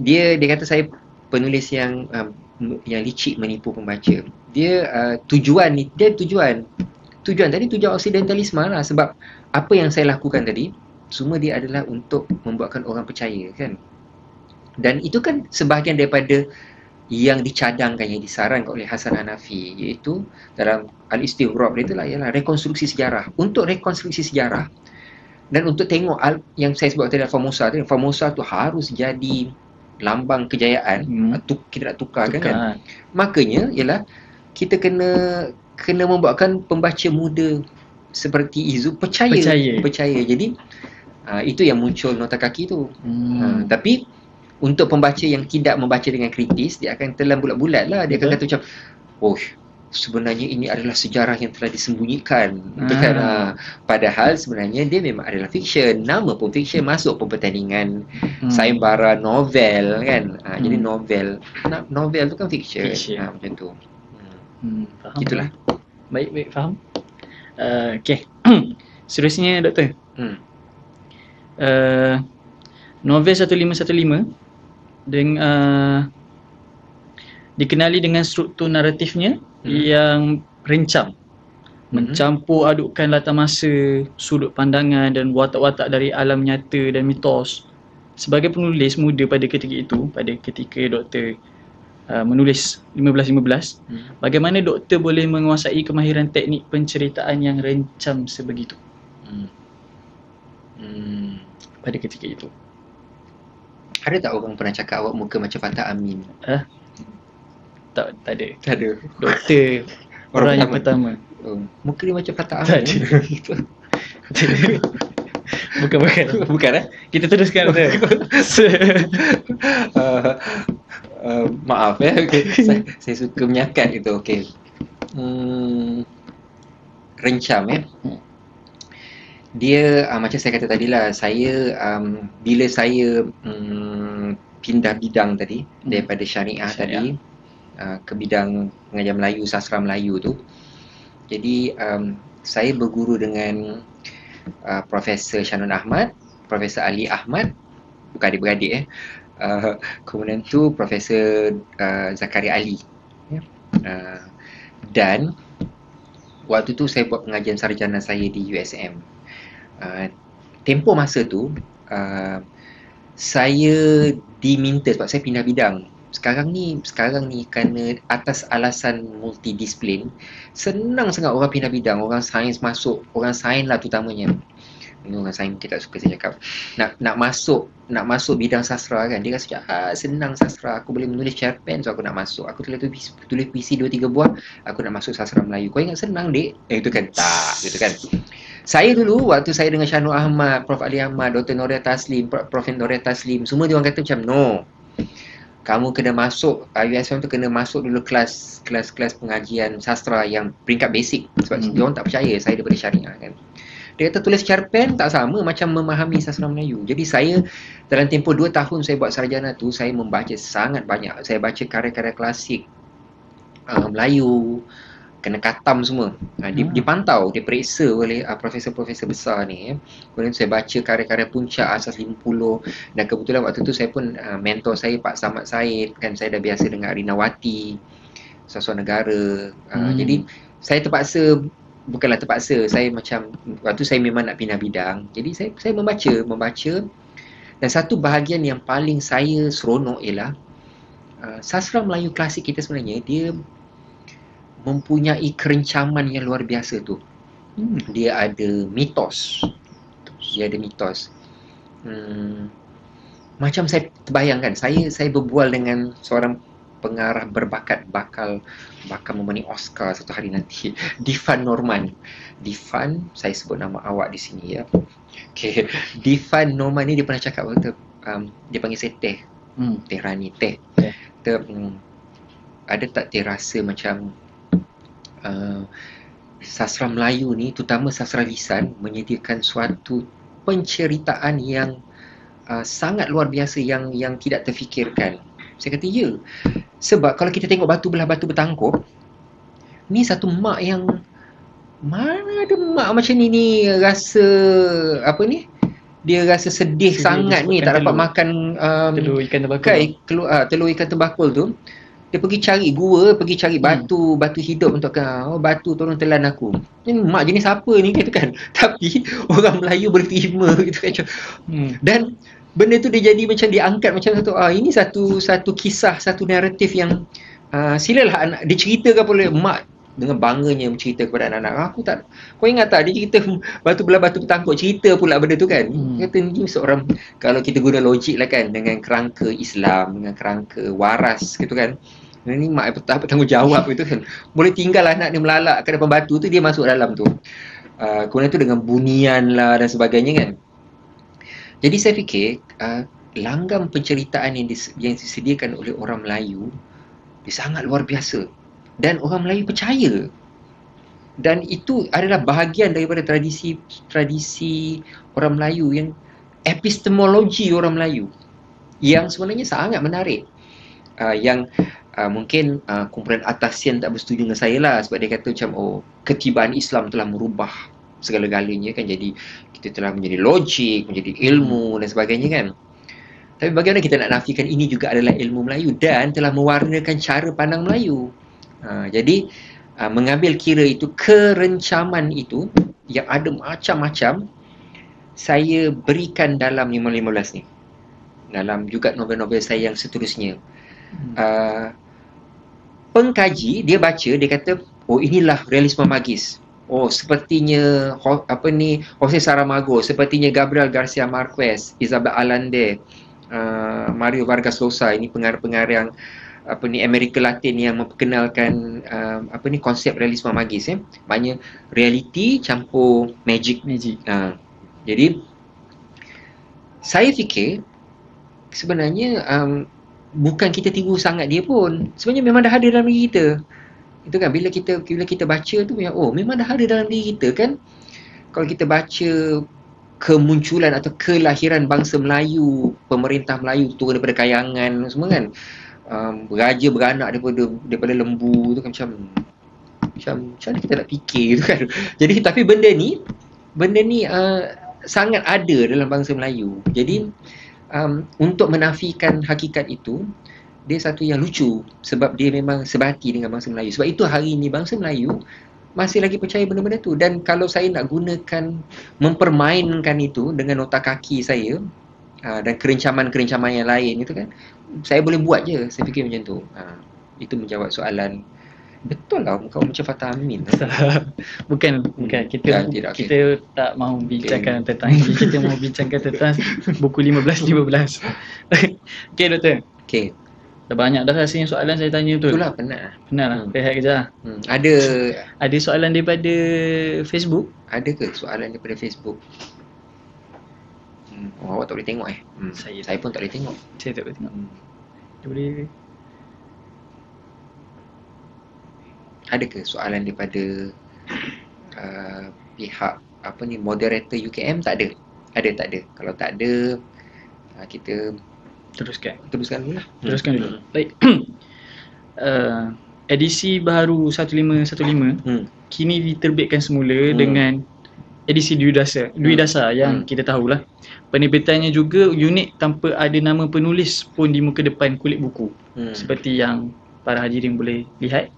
dia kata saya penulis yang licik menipu pembaca. Dia tujuan tadi tujuan occidentalisme lah. Sebab apa yang saya lakukan tadi, semua dia adalah untuk membuatkan orang percaya kan. Dan itu kan sebahagian daripada yang dicadangkan, yang disarankan oleh Hasan Hanafi, iaitu dalam Al-Istighraq dia itulah, ialah rekonstruksi sejarah. Untuk rekonstruksi sejarah dan untuk tengok yang saya sebut tadi, Formosa tu harus jadi lambang kejayaan, kita nak tukarkan kan. Makanya ialah kita kena membuatkan pembaca muda seperti Izu percaya. Jadi itu yang muncul nota kaki tu. Tapi untuk pembaca yang tidak membaca dengan kritis, dia akan telan bulat-bulat lah. Dia akan kata macam, oh, sebenarnya ini adalah sejarah yang telah disembunyikan. Itu kan. Padahal sebenarnya dia memang adalah fiksyen. Nama pun fiksyen, masuk pun pertandingan sayembara novel kan. Jadi novel tu kan fiksyen. Macam tu. Faham. Itulah. Baik, faham. Okey. Seterusnya doktor. Novel 1515 dengan dikenali dengan struktur naratifnya yang rencam, mencampur adukkan latar masa, sudut pandangan dan watak-watak dari alam nyata dan mitos. Sebagai penulis muda pada ketika doktor menulis 1515, bagaimana doktor boleh menguasai kemahiran teknik penceritaan yang rencam sebegitu pada ketika itu? Ada tak orang pernah cakap awak muka macam Fatah Amin? Tak ada. Tak ada. Doktor orang yang pertama. Muka dia macam Fatah Amin. Tak ada. Bukan Kita teruskan. Maaf okay. Saya suka menyakat itu. Okey. Rencam dia macam saya kata tadi lah, saya bila saya pindah bidang tadi daripada syariah tadi ke bidang pengajar Melayu, sastra Melayu tu, jadi saya berguru dengan Profesor Shanun Ahmad, Profesor Ali Ahmad, bukan adik-beradik kemudian tu Profesor Zakaria Ali dan waktu tu saya buat pengajian sarjana saya di USM. Tempoh masa tu saya diminta sebab saya pindah bidang. Sekarang ni kerana atas alasan multidisiplin, senang sangat orang pindah bidang. Orang sains masuk, orang sains lah terutamanya. Ini orang sains mungkin tak suka saya cakap. Nak masuk bidang sastra kan. Dia rasa senang sastra. Aku boleh menulis cerpen, so aku nak masuk. Aku tulis puisi 2-3 buah, aku nak masuk sastra Melayu. Kau ingat senang dek? Itu kan tak, gitu kan. Saya dulu waktu saya dengan Shanul Ahmad, Prof Ali Ahmad, Dr. Noria Taslim, Prof Noria Taslim, semua dia orang kata macam no. Kamu kena masuk USM tu, kena masuk dulu kelas pengajian sastra yang peringkat basic sebab dia orang tak percaya saya daripada syariah kan. Dia kata tulis cerpen tak sama macam memahami sastra Melayu. Jadi saya dalam tempoh 2 tahun saya buat sarjana tu, saya membaca sangat banyak. Saya baca karya-karya klasik Melayu, kena katam semua. Dipantau, diperiksa oleh profesor-profesor besar ni. Kemudian saya baca karya-karya Puncak, Asas 50, dan kebetulan waktu tu saya pun mentor saya Pak Samad Said, kan saya dah biasa dengan Arinawati, Sasua Negara. Jadi saya terpaksa, bukanlah terpaksa, saya macam waktu saya memang nak pindah bidang. Jadi saya membaca dan satu bahagian yang paling saya seronok ialah sastra Melayu klasik kita sebenarnya dia mempunyai kerencaman yang luar biasa tu. Dia ada mitos. Macam saya terbayangkan, saya berbual dengan seorang pengarah berbakat bakal memenangi Oscar satu hari nanti, Difan Norman. Difan, saya sebut nama awak di sini ya. Okay. Difan Norman ni dia pernah cakap waktu dia panggil saya Teh. Teh Rani, Teh. Ada tak Teh rasa macam sastra Melayu ni, terutama sastra lisan, menyediakan suatu penceritaan yang sangat luar biasa yang tidak terfikirkan. Saya kata ya. Sebab kalau kita tengok batu belah batu bertangkup, ni satu mak yang, mana ada mak macam ni rasa apa ni? Dia rasa sedih sangat ni tak dapat makan telur ikan tembakul. Telur ikan tembakul tu. Dia pergi cari gua, pergi cari batu hidup untuk batu tolong telan aku. Ni mak jenis apa ni kata kan. Tapi orang Melayu boleh terima gitu kan. Dan benda tu dia jadi macam diangkat macam satu ini satu kisah, satu naratif yang silalah anak diceritakan oleh mak dengan bangganya mencerita kepada anak-anak. Kau ingat tak dia cerita batu belah batu bertangkuk, cerita pula benda tu kan. Kata ni seorang, kalau kita guna logik lah kan, dengan kerangka Islam, dengan kerangka waras gitu kan, ni mak bertanggungjawab gitu kan, boleh tinggal anak dia melalak ke depan batu tu, dia masuk dalam tu. Kemudian tu dengan bunian lah dan sebagainya kan. Jadi saya fikir langgam penceritaan yang disediakan oleh orang Melayu dia sangat luar biasa, dan orang Melayu percaya, dan itu adalah bahagian daripada tradisi orang Melayu, yang epistemologi orang Melayu yang sebenarnya sangat menarik. Yang mungkin kumpulan Atasian tak bersetuju dengan saya lah, sebab dia kata macam ketibaan Islam telah merubah segala-galanya kan, jadi kita telah menjadi logik, menjadi ilmu dan sebagainya kan. Tapi bagaimana kita nak nafikan ini juga adalah ilmu Melayu dan telah mewarnakan cara pandang Melayu. Jadi mengambil kira itu, kerencaman itu yang ada macam-macam, saya berikan dalam 515 ni, dalam juga novel-novel saya yang seterusnya. Pengkaji dia baca, dia kata inilah realisme magis. Sepertinya Jose Saramago, sepertinya Gabriel Garcia Marquez, Isabel Allende, Mario Vargas Llosa, ini pengarang-pengarang yang Amerika Latin yang memperkenalkan konsep realisme magis. Maknanya realiti campur magic. Jadi saya fikir sebenarnya bukan kita tiru sangat dia pun, sebenarnya memang dah ada dalam diri kita. Itu kan, bila kita baca tu memang dah ada dalam diri kita kan. Kalau kita baca kemunculan atau kelahiran bangsa Melayu, pemerintah Melayu turun daripada kayangan semua kan, beraja beranak daripada lembu tu kan, macam mana kita nak fikir tu kan. Jadi tapi benda ni sangat ada dalam bangsa Melayu. Jadi untuk menafikan hakikat itu, dia satu yang lucu, sebab dia memang sebati dengan bangsa Melayu. Sebab itu hari ini bangsa Melayu masih lagi percaya benda-benda tu. Dan kalau saya nak gunakan, mempermainkan itu dengan otak kaki saya dan kerencaman-kerencaman yang lain itu kan, saya boleh buat je. Saya fikir macam tu. Itu menjawab soalan. Betul lah kau macam Fatah Amin. Bukan. Kita tak mahu bincangkan tentang ini. Kita mahu bincangkan tentang buku 15. Okey doktor. Okey. Dah banyak dah rasanya soalan saya tanya tu. Itulah penat lah. Rehat kejap. Ada soalan daripada Facebook? Ada ke soalan daripada Facebook? Awak tak boleh tengok Saya pun tak boleh tengok. Saya tak boleh tengok. Dia boleh. Ada ke soalan daripada pihak moderator UKM? Tak ada. Tak ada. Kalau tak ada, kita teruskan dulu lah. Baik. Edisi baru 1515 kini diterbitkan semula dengan edisi Dwi Dasar yang kita tahulah. Penerbitannya juga unik tanpa ada nama penulis pun di muka depan kulit buku. Seperti yang para hadirin boleh lihat.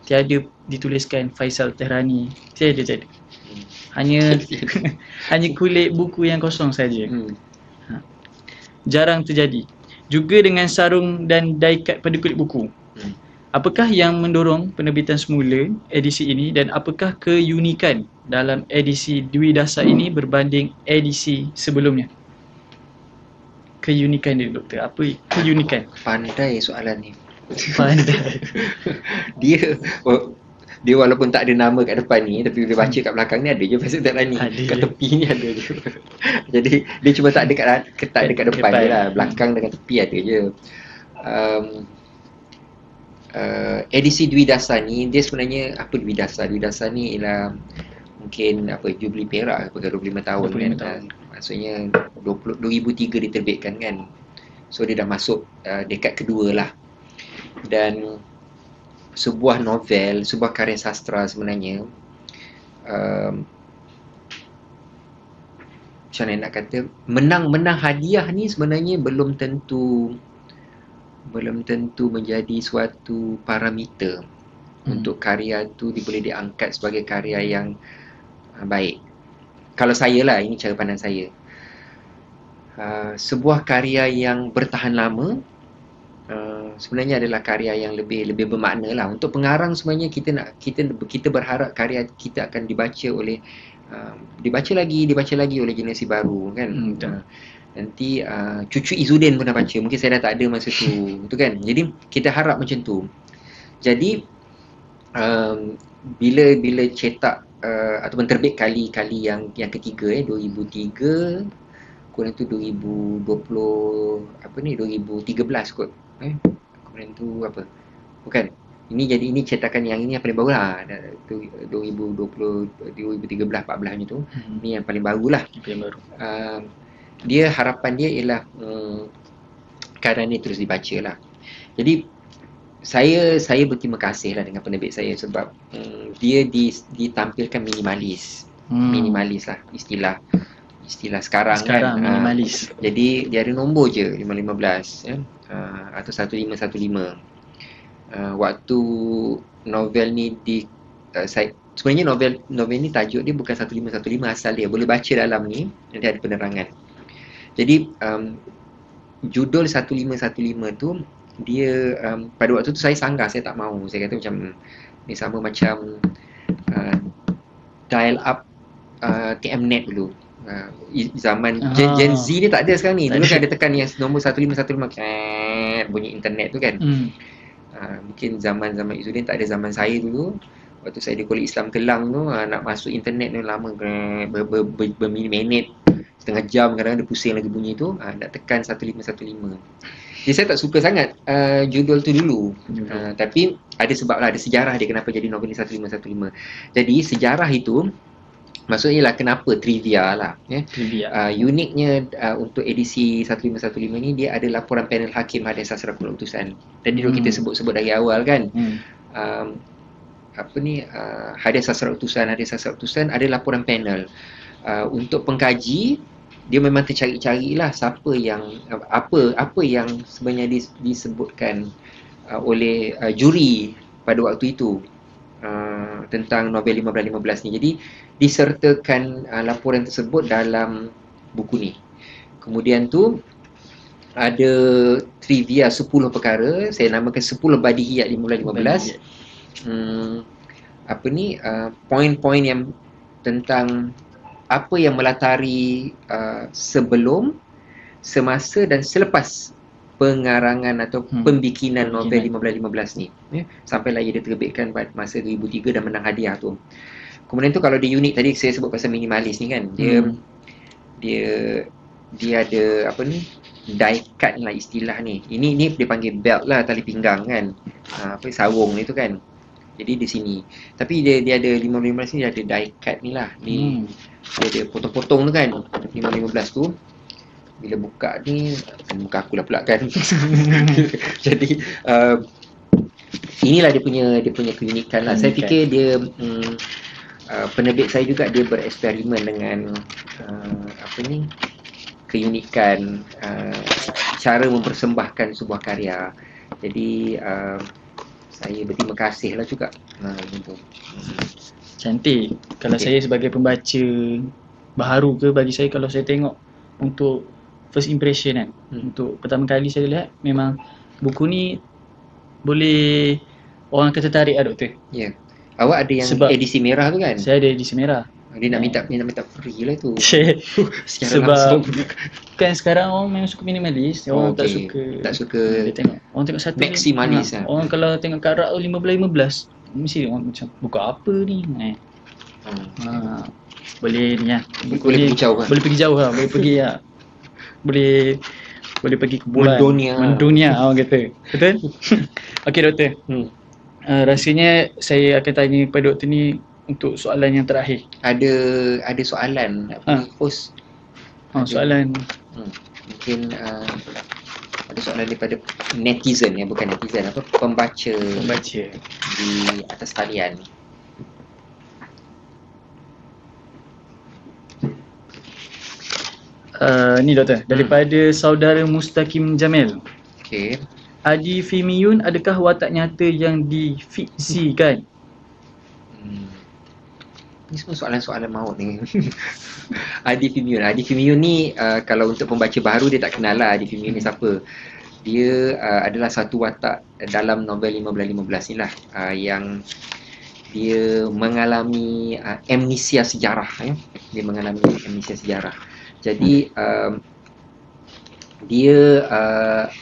Tiada dituliskan Faisal Tehrani. Tiada. Hanya kulit buku yang kosong saja. Jarang terjadi. Juga dengan sarung dan die-cut pada kulit buku. Apakah yang mendorong penerbitan semula edisi ini, dan apakah keunikan dalam edisi Dwi Dasar ini berbanding edisi sebelumnya? Keunikan dia doktor. Apa keunikan? Pandai soalan ni. Pandai. Dia walaupun tak ada nama kat depan ni, tapi bila baca kat belakang ni ada je Faisal Tehrani. Kat tepi ni ada je. Jadi dia cuma tak ada kat depan je lah. Belakang dengan tepi ada je. Edisi Dwi Dasar ni, dia sebenarnya apa Dwi Dasar? Dwi Dasar ni ialah mungkin Jubli Perak ke 25 tahun kan. Maksudnya 2003 diterbitkan kan. So dia dah masuk dekad kedua lah. Dan sebuah novel, sebuah karya sastra sebenarnya, macam mana nak kata, menang hadiah ni sebenarnya belum tentu menjadi suatu parameter untuk karya tu boleh diangkat sebagai karya yang baik. Kalau saya lah, ini cara pandang saya. Sebuah karya yang bertahan lama, sebenarnya adalah karya yang lebih bermakna lah. Untuk pengarang sebenarnya kita berharap karya kita akan dibaca lagi oleh generasi baru kan. Betul. Nanti cucu Izzuddin pernah baca, mungkin saya dah tak ada masa tu tu kan. Jadi kita harap macam tu. Jadi bila cetak ataupun terbit kali yang ketiga 2003, kemudian tu 2013 kot. Kemudian tu apa? Bukan. Ini cetakan yang ini yang paling baru lah. 2013 14 macam tu. Ni yang paling baru lah. Paling baru. Dia harapan dia ialah karya ni terus dibaca lah. Jadi saya berterima kasih lah dengan penerbit saya sebab dia ditampilkan minimalis. Minimalis lah istilah sekarang kan. Minimalis. Jadi dia ada nombor je 515 ya. Atau 1515. Waktu novel ni sebenarnya novel ni tajuk dia bukan 1515 asal dia. Boleh baca dalam ni, nanti ada penerangan. Jadi judul 1515 tu dia pada waktu tu saya sanggah, saya tak mahu. Saya kata macam ni sama macam dial up TMnet dulu. Zaman Gen Z ni tak ada sekarang ni. Dulu kan ada tekan yang nombor 1515 bunyi internet tu kan. Mungkin zaman Izzuddin tak ada. Zaman saya dulu waktu saya di Kolej Islam Kelang tu, nak masuk internet ni lama, berminit-minit, setengah jam, kadang-kadang dia pusing lagi bunyi tu, nak tekan 1515. Jadi saya tak suka sangat judul tu dulu. Tapi ada sebab lah, ada sejarah dia kenapa jadi novel ni 1515. Jadi sejarah itu maksudnya lah kenapa trivia lah ya. Uniknya untuk edisi 1515 ni dia ada laporan panel hakim Hadiah Sastra Keputusan. Tadi dulu kita sebut dari awal kan. Hadiah Sastra Keputusan ada laporan panel. Untuk pengkaji dia memang tercari-carilah siapa yang apa yang sebenarnya disebutkan oleh juri pada waktu itu tentang novel 1515 ni. Jadi disertakan laporan tersebut dalam buku ni. Kemudian tu ada trivia 10 perkara, saya namakan 10 badihiyat 1515. Poin-poin yang tentang apa yang melatari sebelum, semasa dan selepas pengarangan atau pembikinan novel 1515 ni ya, sampailah ia diterbitkan pada masa 2003 dan menang hadiah tu. Kemudian tu kalau dia unik, tadi saya sebut pasal minimalis ni kan, dia ada die cut lah istilah ni. Ini dia panggil belt lah, tali pinggang kan, sarung itu kan. Jadi di sini. Tapi dia ada 1515 ni dia ada die cut ni lah. Ni dia ada potong-potong tu kan. 1515 tu bila buka ni, buka aku lah pula kan. Jadi inilah dia punya keunikan lah. Saya fikir dia penerbit saya juga dia bereksperimen dengan keunikan cara mempersembahkan sebuah karya. Jadi saya berterima kasih lah juga untuk cantik. Kalau saya sebagai pembaca baharu ke, bagi saya kalau saya tengok untuk first impression kan, untuk pertama kali saya lihat, memang buku ni boleh orang akan tertarik lah doktor. Ya. Awak ada yang sebab edisi merah tu kan? Saya ada edisi merah. Dia nak minta free lah tu. Sebab kan sekarang orang memang suka minimalis. Orang tak suka dia tengok. Orang tengok satu maximalis lah. Orang kalau tengok karak 15-15 mesti orang macam buka apa ni. Boleh ni lah. Boleh pergi jauh lah. Boleh pergi jauh lah. Boleh pergi lah. Boleh pergi ke bulan. Mendunia orang kata. Betul? Okey doktor. Rasanya saya akan tanya kepada doktor ni untuk soalan yang terakhir. Ada soalan post. Soalan. Mungkin ada soalan daripada netizen ya, bukan netizen, pembaca di atas talian. Ni doktor, daripada saudara Mustaqim Jamil. Okey. Adi Fimiyun adakah watak nyata yang difiksikan? Ini semua soalan-soalan maut ni. Adi Fimiyun ni kalau untuk pembaca baru dia tak kenal lah Adi Fimiyun ni siapa. Dia adalah satu watak dalam novel 1515 ni lah, yang dia mengalami amnesia sejarah, ya. Dia mengalami amnesia sejarah. Jadi dia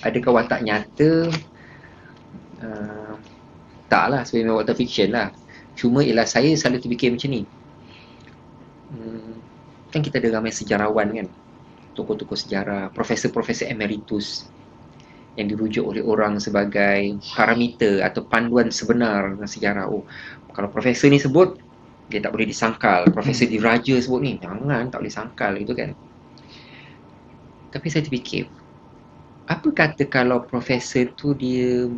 adakah watak nyata? Taklah, sebenarnya watak fiction lah. Cuma ialah saya selalu terfikir macam ni. Kan kita ada ramai sejarawan kan, tokoh-tokoh sejarah, profesor-profesor emeritus yang dirujuk oleh orang sebagai parameter atau panduan sebenar dalam sejarah. Oh, kalau profesor ni sebut, dia tak boleh disangkal. Profesor diraja sebut ni, jangan, tak boleh sangkal, gitu kan. Tapi saya terfikir, apa kata kalau profesor tu dia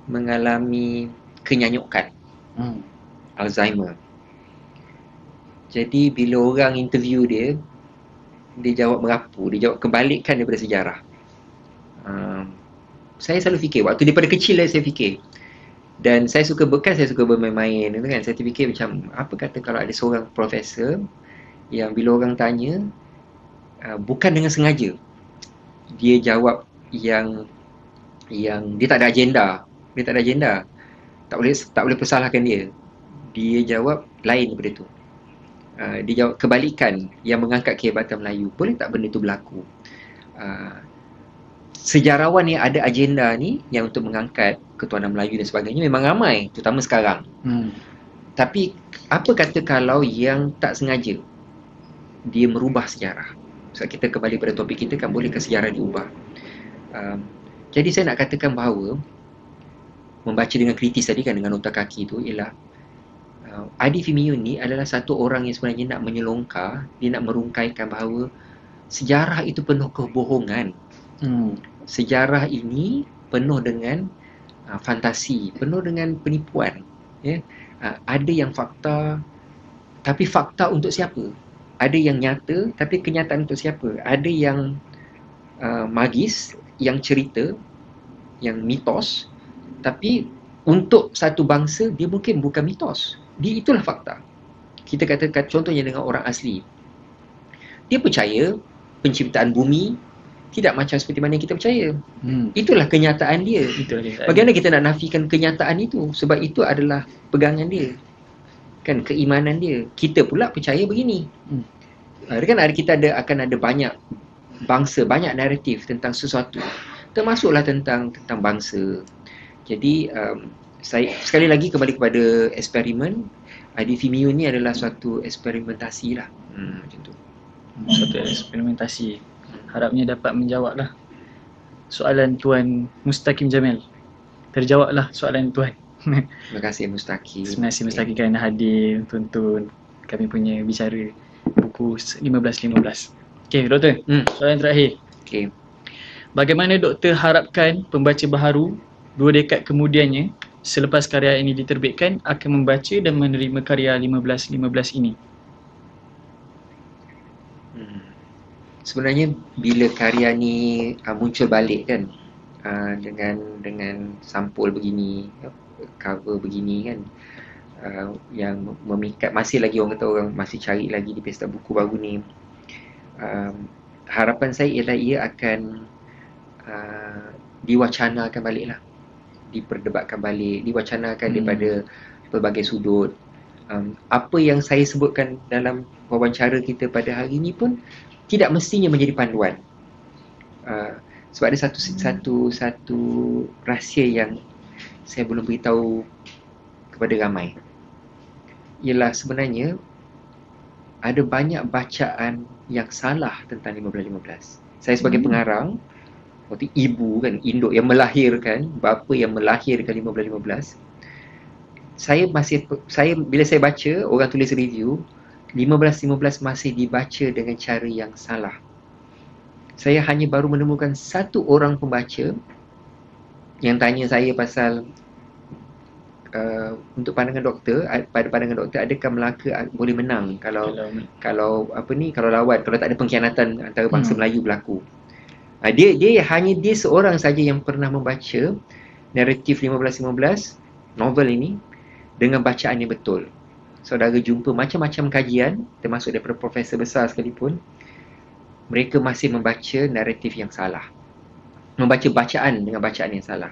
mengalami kenyanyukan, Alzheimer. Jadi bila orang interview dia, dia jawab merapu, dia jawab kebalikan daripada sejarah. Saya selalu fikir, waktu daripada kecil lah saya fikir. Dan saya suka bermain-main, kan? Saya terfikir macam, apa kata kalau ada seorang profesor yang bila orang tanya, bukan dengan sengaja, dia jawab yang dia tak ada agenda. Dia tak ada agenda. Tak boleh persalahkan dia. Dia jawab lain daripada tu. Dia jawab kebalikan yang mengangkat kehebatan Melayu. Boleh tak benda tu berlaku? Sejarawan yang ada agenda ni, yang untuk mengangkat ketuanan Melayu dan sebagainya, memang ramai, terutama sekarang. Tapi apa kata kalau yang tak sengaja dia merubah sejarah? So, kita kembali pada topik kita kan, boleh ke sejarah diubah? Jadi saya nak katakan bahawa membaca dengan kritis tadi kan, dengan nota kaki tu, ialah Adi Fimiyun ni adalah satu orang yang sebenarnya nak menyelongkar, dia nak merungkaikan bahawa sejarah itu penuh kebohongan. Sejarah ini penuh dengan fantasi, penuh dengan penipuan, ya. Ada yang fakta, tapi fakta untuk siapa? Ada yang nyata, tapi kenyataan untuk siapa? Ada yang magis, yang cerita, yang mitos, tapi untuk satu bangsa dia mungkin bukan mitos. Dia itulah fakta. Kita katakan contohnya dengan orang asli. Dia percaya penciptaan bumi tidak macam seperti mana yang kita percaya. Itulah kenyataan dia. Bagaimana kita nak nafikan kenyataan itu? Sebab itu adalah pegangan dia. Kan, keimanan dia. Kita pula percaya begini. Kan kita akan ada banyak bangsa, banyak naratif tentang sesuatu. Termasuklah tentang bangsa. Jadi saya sekali lagi kembali kepada eksperimen. Adi Fimiyun ni adalah suatu eksperimentasi lah, macam tu. Suatu eksperimentasi. Harapnya dapat menjawablah soalan Tuan Mustaqim Jamil. Terjawablah soalan Tuan. Terima kasih Mustaqim. Terima kasih Mustaqim kerana hadir tonton kami punya bicara buku 1515. Okey, Doktor. Soalan terakhir. Okey. Bagaimana Doktor harapkan pembaca baharu 2 dekad kemudiannya selepas karya ini diterbitkan akan membaca dan menerima karya 1515 ini? Sebenarnya bila karya ni muncul balik kan, dengan sampul begini, cover begini kan, yang memikat, masih lagi orang kata orang masih cari lagi di pesta buku baru ni. Harapan saya ialah ia akan diwacanakan balik lah, diperdebatkan balik, diwacanakan daripada pelbagai sudut. Apa yang saya sebutkan dalam wawancara kita pada hari ini pun tidak mestinya menjadi panduan. Sebab ada satu rahsia yang saya belum beritahu kepada ramai. Ialah sebenarnya ada banyak bacaan yang salah tentang 1515. Saya sebagai pengarang, waktu ibu kan, induk yang melahirkan, bapa yang melahirkan 1515, bila saya baca, orang tulis review, 1515 masih dibaca dengan cara yang salah. Saya hanya baru menemukan satu orang pembaca yang tanya saya pasal untuk pandangan doktor, pada pandangan doktor, adakah Melaka boleh menang kalau lawan, kalau tak ada pengkhianatan antara bangsa Melayu berlaku. Dia seorang saja yang pernah membaca naratif 1515 novel ini dengan bacaan yang betul. Saudara jumpa macam-macam kajian, termasuk daripada profesor besar sekalipun, mereka masih membaca naratif yang salah. membaca bacaan dengan bacaan yang salah.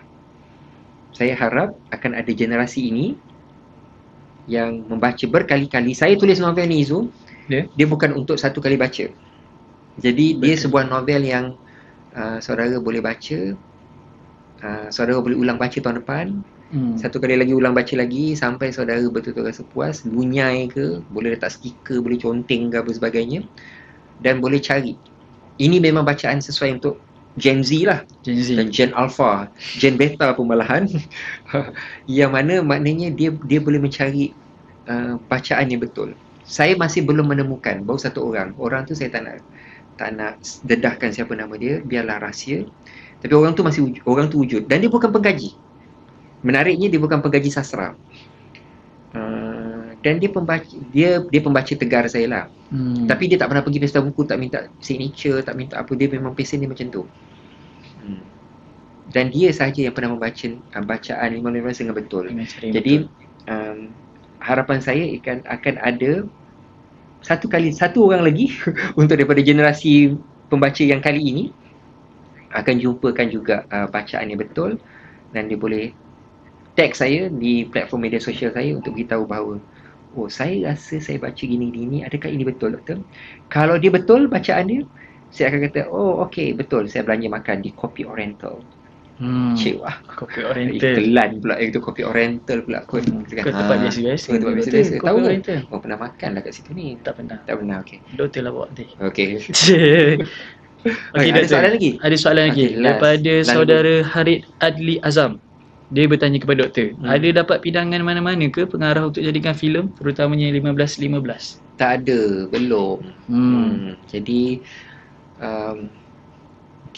Saya harap akan ada generasi ini yang membaca berkali-kali. Saya tulis novel ni Izu, dia bukan untuk satu kali baca. Jadi dia sebuah novel yang saudara boleh baca, saudara boleh ulang baca tahun depan, satu kali lagi ulang baca lagi sampai saudara betul-betul rasa puas, lunyai ke, boleh letak stiker, boleh conteng ke apa sebagainya, dan boleh cari. Ini memang bacaan sesuai untuk Gen Z lah, Gen Z dan Gen Alpha, Gen Beta pun malahan. Yang mana maknanya dia boleh mencari bacaan yang betul. Saya masih belum menemukan, baru satu orang tu saya tak nak dedahkan siapa nama dia, biarlah rahsia. Tapi orang tu wujud dan dia bukan pengkaji. Menariknya dia bukan pengkaji sastra. Dan dia pembaca tegar saya lah. Tapi dia tak pernah pergi pesta buku, tak minta signature, tak minta apa, dia memang pesen dia macam tu. Dan dia sahaja yang pernah membaca bacaan 15 dengan betul. Jadi harapan saya akan ada satu orang lagi untuk daripada generasi pembaca yang kali ini akan jumpakan juga bacaan yang betul, dan dia boleh tag saya di platform media sosial saya untuk beritahu bahawa saya rasa saya baca gini-gini, adakah ini betul doktor? Kalau dia betul bacaan dia, saya akan kata okey betul, saya belanja makan di Kopi Oriental. Cik wah, Kopi Oriental. Iklan pula itu Kopi Oriental pula kot. Kau tempat biasa-biasa. Tempat biasa-biasa. Tahu Oriental. Pernah makan lah kat situ ni? Tak pernah. Okey. Doktor lah bawa nanti. Okey. Okey, ada soalan lagi? Ada soalan lagi. Daripada saudara Harid Adli Azam. Dia bertanya kepada doktor, ada dapat pindangan mana-mana ke pengarah untuk jadikan filem, terutamanya 15-15? Tak ada, belum. Jadi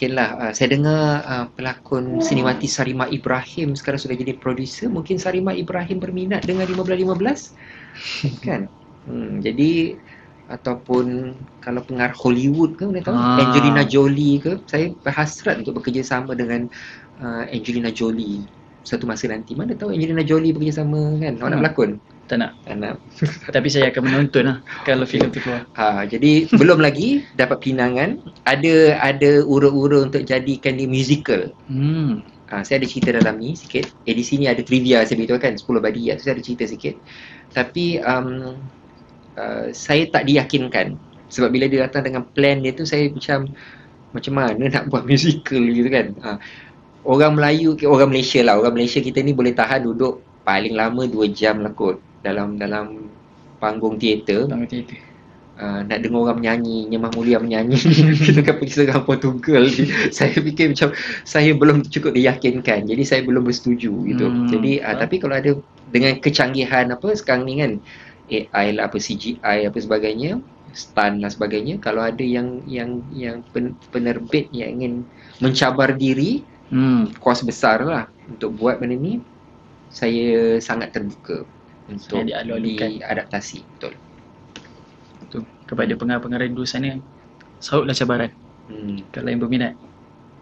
mungkinlah saya dengar pelakon Siniwati Sarimah Ibrahim sekarang sudah jadi producer. Mungkin Sarimah Ibrahim berminat dengan 15-15 kan. Jadi ataupun kalau pengarah Hollywood ke, mana tahu, Angelina Jolie ke, saya berhasrat untuk bekerjasama dengan Angelina Jolie satu masa nanti. Mana tahu Angelina Jolie bekerjasama kan. Awak nak berlakon? Tak nak. Tapi saya akan menonton lah kalau filem tu keluar. Jadi belum lagi dapat pinangan. Ada ura-ura untuk jadikan dia musical. Saya ada cerita dalam ni sikit. Di sini ada trivia saya beritahu kan, 10 badi. Saya ada cerita sikit. Tapi saya tak diyakinkan. Sebab bila dia datang dengan plan dia tu, saya macam mana nak buat musical gitu kan. Orang Malaysia kita ni boleh tahan duduk paling lama 2 jam lah kot dalam panggung teater. Nak dengar orang menyanyi, Nyemah Mulia menyanyi kita kan pergi serang Portugal. Saya fikir macam saya belum cukup diyakinkan, jadi saya belum bersetuju gitu. Jadi tapi kalau ada dengan kecanggihan apa sekarang ni kan, AI lah, apa CGI apa sebagainya, stunt lah sebagainya, kalau ada yang penerbit yang ingin mencabar diri, kos besar lah untuk buat benda ni, saya sangat terbuka untuk diadaptasi. Betul. Kepada pengarah-pengarah di luar sana, sahutlah cabaran. Kalau yang berminat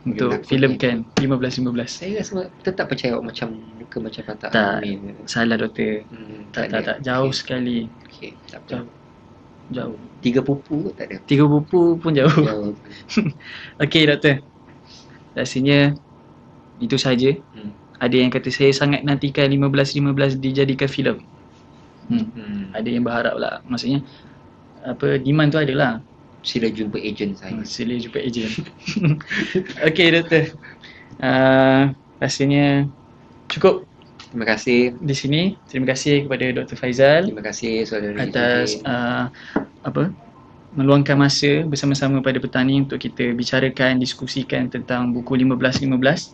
untuk filmkan 15-15. Saya rasa tetap percaya macam muka macam Fatah. Tak, salah doktor. Tak. Jauh sekali. Okey, tak apa. Jauh. 3 pupu tak ada. 3 pupu pun jauh. Okey doktor. Rasanya itu saja. Ada yang kata saya sangat nantikan 15-15 dijadikan filem. Ada yang berharap lah. Maksudnya demand tu adalah. Sila jumpa ejen saya. Sila jumpa ejen. Okey doktor. Rasanya cukup. Terima kasih di sini. Terima kasih kepada Dr. Faizal. Terima kasih saudara atas meluangkan masa bersama-sama pada petang ini untuk kita bicarakan, diskusikan tentang buku 15-15.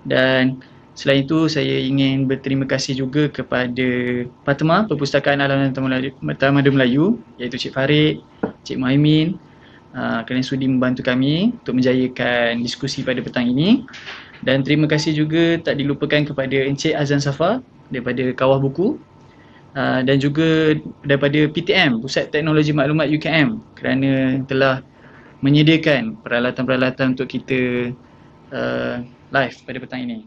Dan selain itu saya ingin berterima kasih juga kepada Patma Perpustakaan Alam Tamada Melayu, iaitu Cik Farid, Cik Muhaimin, kerana sudi membantu kami untuk menjayakan diskusi pada petang ini. Dan terima kasih juga tak dilupakan kepada Encik Azan Safa daripada Kawah Buku, dan juga daripada PTM, Pusat Teknologi Maklumat UKM, kerana telah menyediakan peralatan-peralatan untuk kita live pada petang ini.